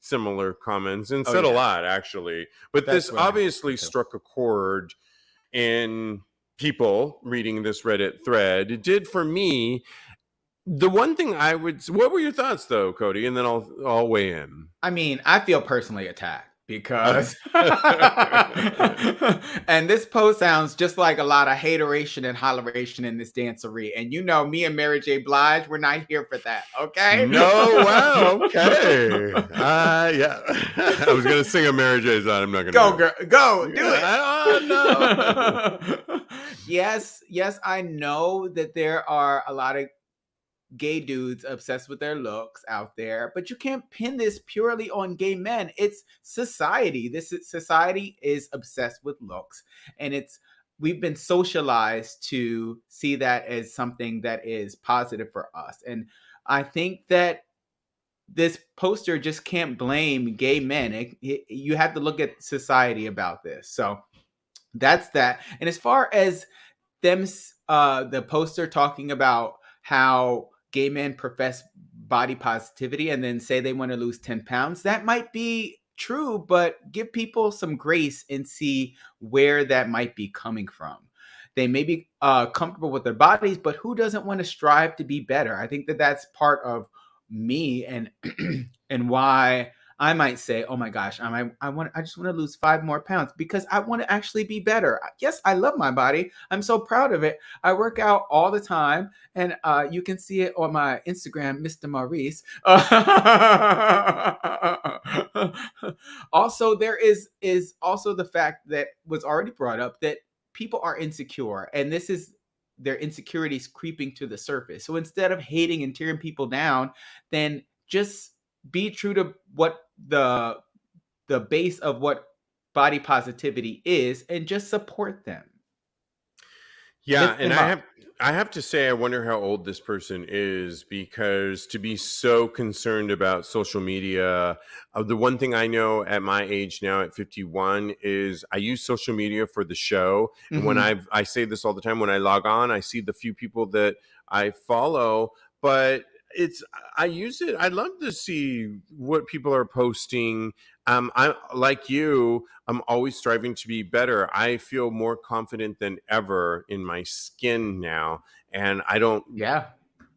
Speaker 2: similar comments and said a lot, actually. But this obviously struck a chord in people reading this Reddit thread. It did for me. The one thing what were your thoughts though, Kodi? And then I'll weigh in.
Speaker 1: I mean, I feel personally attacked because, and this post sounds just like a lot of hateration and holleration in this dancery. And you know, me and Mary J. Blige, we're not here for that. Okay.
Speaker 2: No, wow. Okay. Yeah. I was going to sing a Mary J. song. I'm not going to.
Speaker 1: Go, girl. Go. Do it.
Speaker 2: Oh, no.
Speaker 1: Yes. I know that there are a lot of gay dudes obsessed with their looks out there, but you can't pin this purely on gay men. It's society. Society is obsessed with looks, and we've been socialized to see that as something that is positive for us. And I think that this poster just can't blame gay men. You have to look at society about this. So that's that. And as far as them, the poster talking about how gay men profess body positivity and then say they want to lose 10 pounds, that might be true, but give people some grace and see where that might be coming from. They may be comfortable with their bodies, but who doesn't want to strive to be better? I think that that's part of me and and why I might say, "Oh my gosh, I just want to lose 5 more pounds because I want to actually be better." Yes, I love my body. I'm so proud of it. I work out all the time, and you can see it on my Instagram, Mr. Maurice. Also, there is also the fact that was already brought up that people are insecure, and this is their insecurities creeping to the surface. So instead of hating and tearing people down, then just be true to what the base of what body positivity is and just support them.
Speaker 2: Yeah,
Speaker 1: Lift
Speaker 2: and
Speaker 1: them up.
Speaker 2: I have to say I wonder how old this person is, because to be so concerned about social media, the one thing I know at my age now at 51 is I use social media for the show. And when
Speaker 1: Mm-hmm.
Speaker 2: I say this all the time, when I log on, I see the few people that I follow, but it's I use it. I love to see what people are posting. I like you. I'm always striving to be better. I feel more confident than ever in my skin now. And I don't,
Speaker 1: Yeah.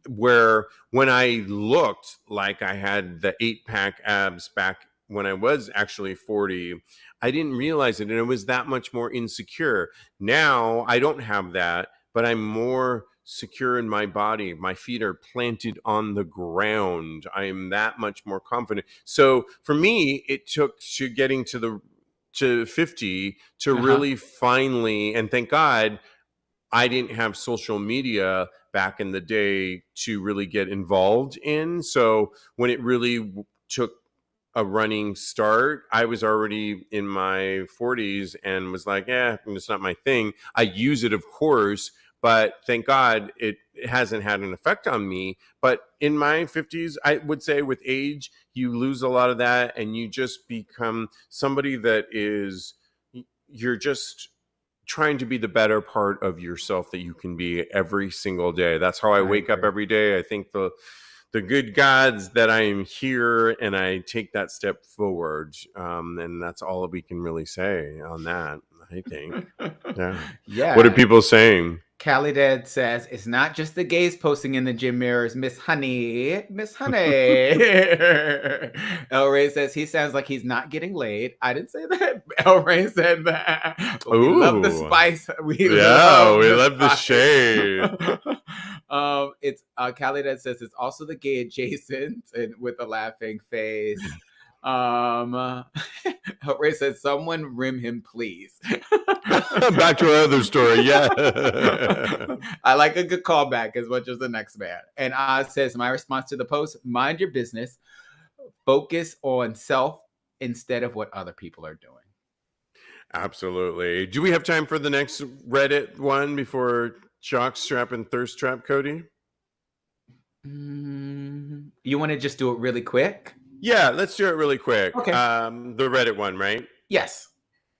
Speaker 2: where when I looked like I had the 8-pack abs back when I was actually 40, I didn't realize it. And it was that much more insecure. Now I don't have that, but I'm more secure in my body. My feet are planted on the ground. I am that much more confident. So for me, it took to getting to 50 to
Speaker 1: Uh-huh.
Speaker 2: really finally, and thank God I didn't have social media back in the day to really get involved in. So when it really took a running start, I was already in my 40s and was like, yeah, it's not my thing. I use it, of course, but thank God it hasn't had an effect on me. But in my 50s, I would say with age, you lose a lot of that and you just become somebody that is, you're just trying to be the better part of yourself that you can be every single day. That's how I
Speaker 1: I
Speaker 2: wake up
Speaker 1: agree.
Speaker 2: every day. I think the good gods that I am here and I take that step forward. And that's all we can really say on that, I think. Yeah. What are
Speaker 1: Yeah.
Speaker 2: people saying?
Speaker 1: Cali Dad says it's not just the gays posting in the gym mirrors, Miss Honey. Miss Honey. El Ray says he sounds like he's not getting laid. I didn't say that. El Ray said that. But we love the
Speaker 2: Ooh.
Speaker 1: spice. We
Speaker 2: Yeah,
Speaker 1: love
Speaker 2: we
Speaker 1: the
Speaker 2: love the shade.
Speaker 1: spice. It's Cali Dad says it's also the gay adjacent and with a laughing face. El Ray says someone rim him, please.
Speaker 2: Back to our other story. Yeah.
Speaker 1: I like a good callback as much as the next man. And Oz says, my response to the post, mind your business, focus on self instead of what other people are doing.
Speaker 2: Absolutely. Do we have time for the next Reddit one before jockstrap and thirst trap, Kodi?
Speaker 1: You want to just do it really quick?
Speaker 2: Yeah, let's do it really quick.
Speaker 1: Okay.
Speaker 2: The Reddit one, right?
Speaker 1: Yes.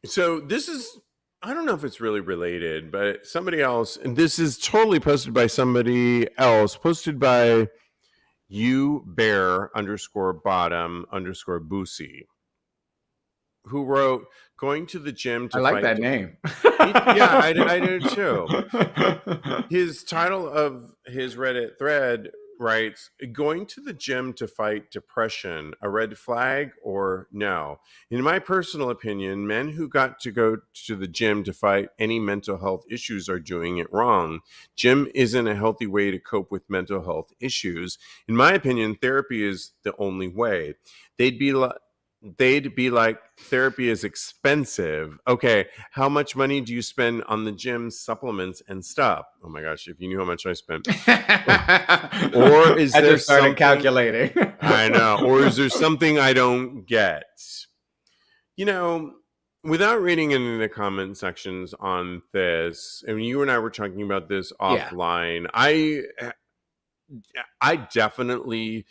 Speaker 2: So this is, I don't know if it's really related, but somebody else, and this is totally posted by somebody else, posted by you bear underscore bottom underscore boosie, who wrote, going to the gym
Speaker 1: I
Speaker 2: to
Speaker 1: like
Speaker 2: fight.
Speaker 1: that name.
Speaker 2: Yeah, I did too. His title of his Reddit thread writes, going to the gym to fight depression, a red flag or no? In my personal opinion, men who got to go to the gym to fight any mental health issues are doing it wrong. Gym isn't a healthy way to cope with mental health issues. In my opinion, therapy is the only way. They'd be like, therapy is expensive. Okay, how much money do you spend on the gym supplements and stuff? Oh my gosh, if you knew how much I spent. Or is
Speaker 1: I
Speaker 2: there
Speaker 1: just started
Speaker 2: something,
Speaker 1: calculating.
Speaker 2: I know, or is there something I don't get? You know, without reading into the comment sections on this, and you and I were talking about this
Speaker 1: Yeah.
Speaker 2: offline, I definitely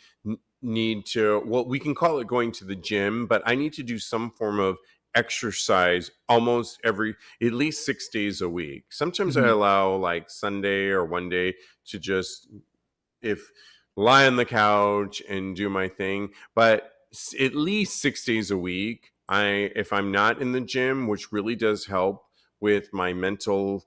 Speaker 2: need to, well, we can call it going to the gym, but I need to do some form of exercise almost at least 6 days a week. Sometimes I
Speaker 1: Mhm.
Speaker 2: allow like Sunday or one day to just, if lie on the couch and do my thing, but at least 6 days a week, if I'm not in the gym, which really does help with my mental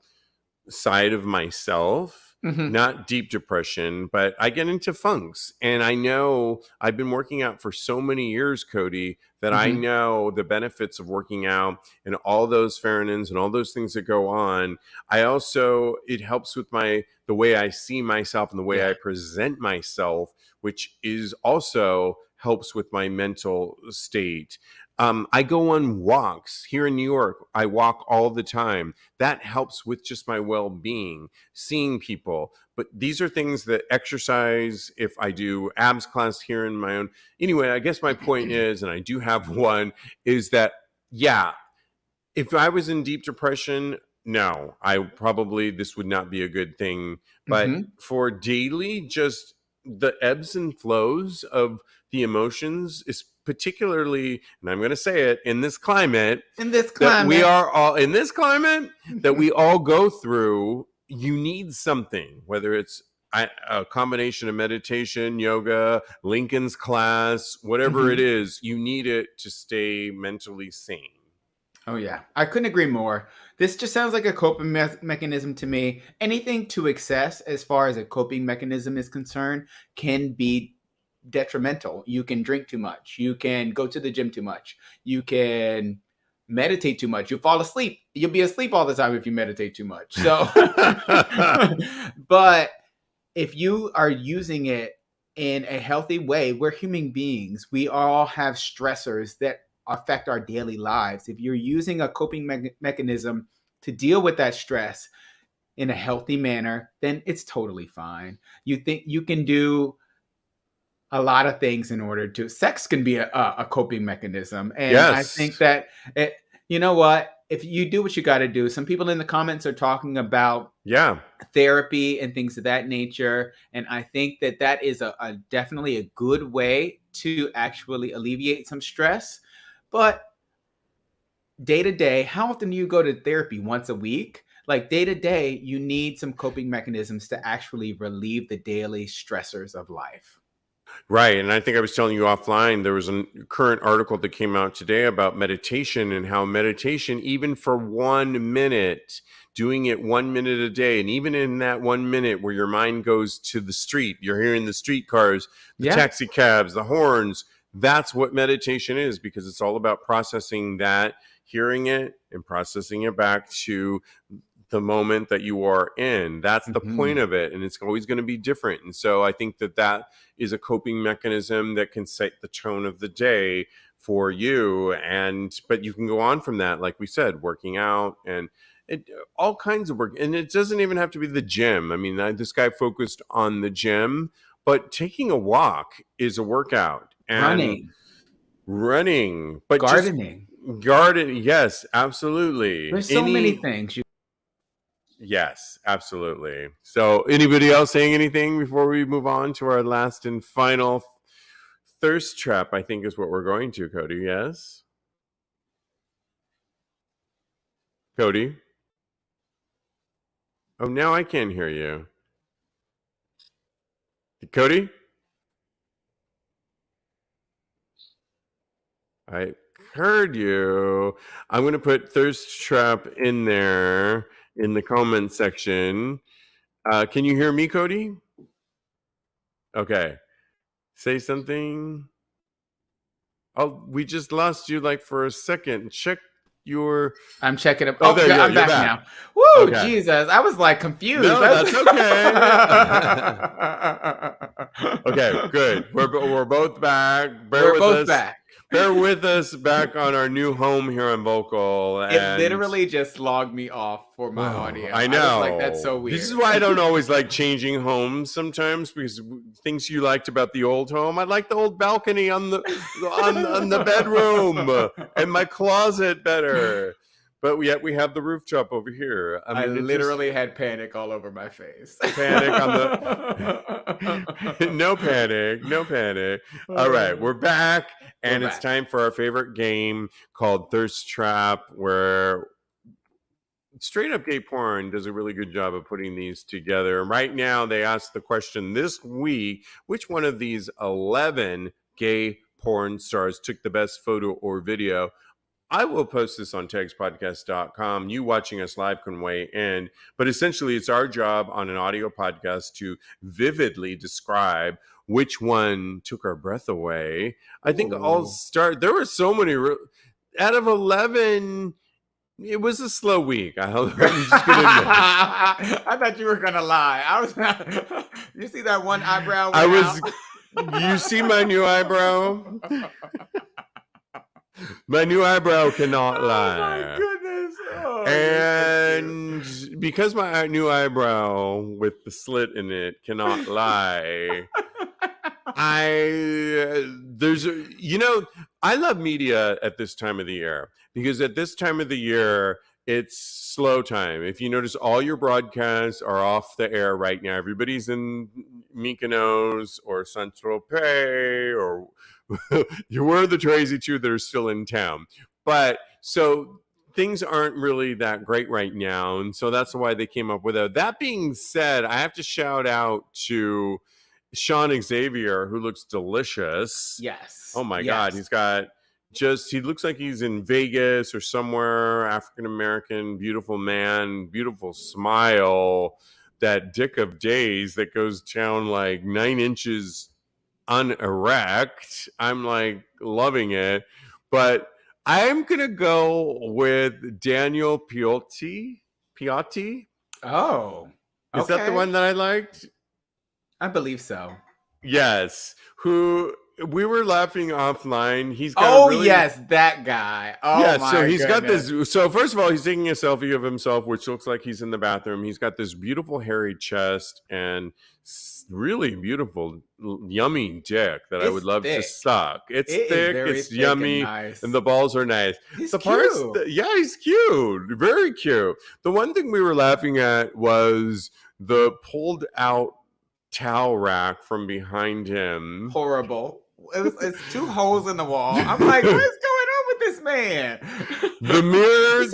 Speaker 2: side of myself, not deep depression, but I get into funks. And I know I've been working out for so many years, Kodi, that I know the benefits of working out and all those pheromones and all those things that go on. I also, it helps with the way I see myself and the way I present myself, which is also helps with my mental state. I go on walks here in New York. I walk all the time. That helps with just my well-being, seeing people. But these are things that exercise, if I do abs class here in my own. Anyway, I guess my point is, and I do have one, is that, yeah, if I was in deep depression, no, this would not be a good thing. But for daily, just the ebbs and flows of the emotions is particularly, and I'm going to say it, in this climate, that we are all in this climate that we all go through, you need something, whether it's a combination of meditation, yoga, Lincoln's class, whatever it is, you need it to stay mentally sane.
Speaker 1: Oh, yeah. I couldn't agree more. This just sounds like a coping mechanism to me. Anything to excess, as far as a coping mechanism is concerned, can be detrimental. You can drink too much. You can go to the gym too much. You can meditate too much. You'll fall asleep. You'll be asleep all the time if you meditate too much. So, but if you are using it in a healthy way, we're human beings. We all have stressors that affect our daily lives. If you're using a coping mechanism to deal with that stress in a healthy manner, then it's totally fine. You think you can do a lot of things in order to. Sex can be a coping mechanism, and I think that you know what? If you do what you got to do, some people in the comments are talking about therapy and things of that nature, and I think that is a definitely a good way to actually alleviate some stress. But day to day, how often do you go to therapy? Once a week? Like day to day, you need some coping mechanisms to actually relieve the daily stressors of life.
Speaker 2: Right. And I think I was telling you offline, there was a current article that came out today about meditation and how meditation, even for 1 minute, doing it 1 minute a day, and even in that 1 minute where your mind goes to the street, you're hearing the streetcars, the taxi cabs, the horns, that's what meditation is, because it's all about processing that, hearing it and processing it back to the moment that you are in. That's the point of it. And it's always going to be different. And so I think that is a coping mechanism that can set the tone of the day for you. But you can go on from that, like we said, working out and all kinds of work. And it doesn't even have to be the gym. I mean, this guy focused on the gym, but taking a walk is a workout. And running, but
Speaker 1: gardening.
Speaker 2: Yes, absolutely.
Speaker 1: There's so many things.
Speaker 2: Yes, absolutely. So anybody else saying anything before we move on to our last and final thirst trap, I think is what we're going to, Kodi. Yes? Kodi? Oh, now I can't hear you. Kodi? I heard you. I'm going to put thirst trap in there in the comment section. Can you hear me, Kodi? Okay. Say something. Oh, we just lost you like for a second. Check your...
Speaker 1: I'm checking it.
Speaker 2: Oh, there you go.
Speaker 1: I'm back now. Woo, okay. Jesus. I was like confused.
Speaker 2: No, that's okay. Okay, good. We're both back. We're both back. Bear with us back on our new home here on Vocal.
Speaker 1: It literally just logged me off for my audio.
Speaker 2: I know.
Speaker 1: I was like, that's so weird.
Speaker 2: This is why I don't always like changing homes sometimes, because things you liked about the old home. I like the old balcony on the on the bedroom and my closet better. But yet we have the rooftop over here.
Speaker 1: I literally had panic all over my face.
Speaker 2: Panic on the... No panic. No panic. All right, we're back. And it's time for our favorite game called Thirst Trap, where Straight Up Gay Porn does a really good job of putting these together. And right now, they asked the question this week, which one of these 11 gay porn stars took the best photo or video I will post this on TAGSPodcast.com. You watching us live can weigh in. But essentially, it's our job on an audio podcast to vividly describe which one took our breath away. I think I'll start. There were so many. Out of 11, it was a slow week. I'm just going to admit.
Speaker 1: I thought you were going to lie. You see that one eyebrow?
Speaker 2: You see my new eyebrow? My new eyebrow cannot lie.
Speaker 1: Oh my goodness. Oh,
Speaker 2: and because my new eyebrow with the slit in it cannot lie, I love media at this time of the year, because at this time of the year, it's slow time. If you notice, all your broadcasts are off the air right now. Everybody's in Mykonos or Saint-Tropez, or where are the crazy two that are still in town. But so things aren't really that great right now. And so that's why they came up with it. That being said, I have to shout out to Sean Xavier, who looks delicious.
Speaker 1: Yes.
Speaker 2: Oh my God. He's got he looks like he's in Vegas or somewhere. African-American, beautiful man, beautiful smile, that dick of days that goes down like 9 inches unerect. I'm like loving it. But I'm going to go with Daniel Piotti.
Speaker 1: Oh.
Speaker 2: Is that the one that I liked?
Speaker 1: I believe so.
Speaker 2: Yes. Who we were laughing offline. He's got
Speaker 1: yes, that guy. Oh yeah, my
Speaker 2: so he's
Speaker 1: goodness.
Speaker 2: got this. So first of all, he's taking a selfie of himself, which looks like he's in the bathroom. He's got this beautiful hairy chest and really beautiful, yummy dick that I would love to suck. It's thick, it's yummy, and the balls are nice.
Speaker 1: He's cute.
Speaker 2: He's cute, very cute. The one thing we were laughing at was the pulled out towel rack from behind him.
Speaker 1: Horrible. It's 2 holes in the wall. I'm like, what is going on with this man?
Speaker 2: The mirror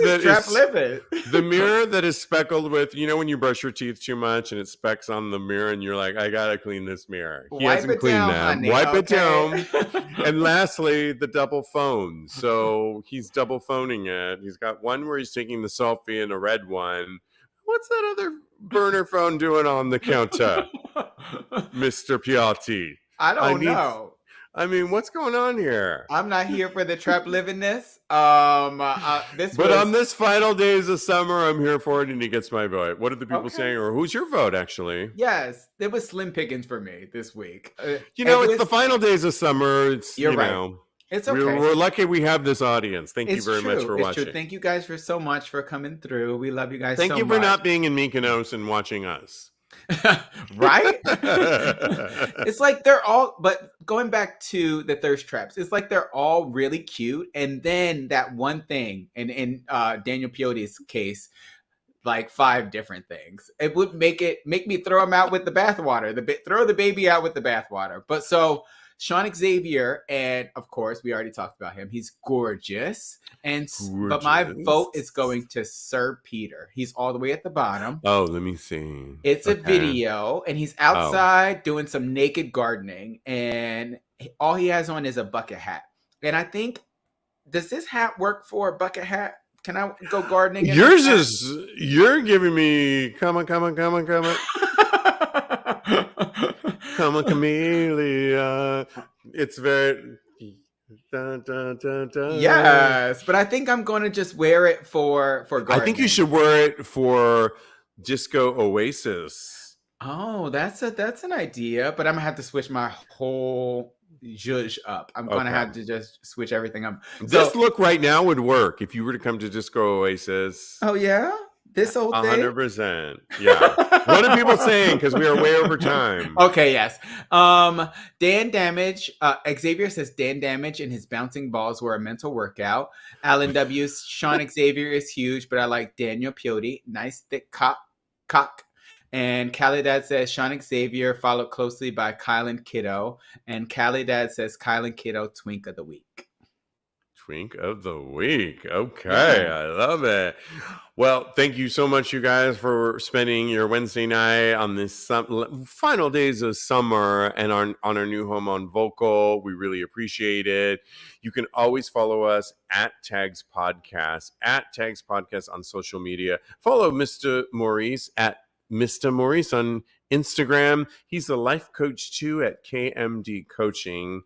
Speaker 1: the
Speaker 2: mirror that is speckled with, when you brush your teeth too much and it specks on the mirror and you're like, I gotta clean this mirror. He hasn't cleaned that. Honey. Wipe it down. And lastly, the double phone. So he's double phoning it. He's got one where he's taking the selfie and a red one. What's that other burner phone doing on the counter, Mr. Piotti?
Speaker 1: I don't know.
Speaker 2: I mean, what's going on here?
Speaker 1: I'm not here for the trap livingness.
Speaker 2: On this final days of summer, I'm here for it, and he gets my vote. What are the people saying, or who's your vote, actually?
Speaker 1: Yes, it was slim pickings for me this week.
Speaker 2: It's the final days of summer.
Speaker 1: You're right. It's okay.
Speaker 2: We're lucky we have this audience. Thank you very much for watching.
Speaker 1: True. Thank you guys so much for coming through. We love you guys
Speaker 2: Thank you for not being in Mykonos and watching us.
Speaker 1: Right? It's like they're all, but going back to the thirst traps, it's like they're all really cute. And then that one thing, and in Daniel Piotti's case, like 5 different things. It would make me throw him out with the bathwater. Throw the baby out with the bathwater. But so Sean Xavier, and of course, we already talked about him. He's gorgeous. But my vote is going to Sir Peter. He's all the way at the bottom.
Speaker 2: Oh, let me see.
Speaker 1: It's a video, and he's outside doing some naked gardening, and all he has on is a bucket hat. And I think, does this hat work for a bucket hat? Can I go gardening?
Speaker 2: You're giving me, come on. Come on, Camellia. It's very... Dun, dun, dun, dun.
Speaker 1: Yes, but I think I'm going to just wear it for gardening.
Speaker 2: I think you should wear it for Disco Oasis.
Speaker 1: Oh, that's an idea, but I'm going to have to switch my whole zhuzh up. I'm going to have to just switch everything up.
Speaker 2: This look right now would work if you were to come to Disco Oasis.
Speaker 1: Oh, yeah? This whole thing?
Speaker 2: 100%. Yeah. What are people saying? Because we are way over time.
Speaker 1: Okay, yes. Dan Damage, Xavier says Dan Damage and his bouncing balls were a mental workout. Alan W. Sean Xavier is huge, but I like Daniel Piotti. Nice thick cock. And Calidad says Sean Xavier, followed closely by Kylan Kiddo. And Calidad says Kylan Kiddo, twink of the week.
Speaker 2: Twink of the week. Okay,
Speaker 1: Yeah.
Speaker 2: I love it. Well, thank you so much, you guys, for spending your Wednesday night on this final days of summer and on our new home on Vocal. We really appreciate it. You can always follow us at TAGSPodcast, on social media. Follow Mr. Maurice at Mr. Maurice on Instagram. He's a life coach too at KMD Coaching.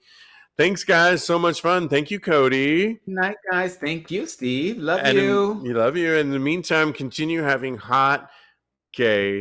Speaker 2: Thanks, guys. So much fun. Thank you, Kodi.
Speaker 1: Good night, guys. Thank you, Steve. Love
Speaker 2: And
Speaker 1: you.
Speaker 2: we love you. In the meantime, continue having hot, gay
Speaker 1: Gay.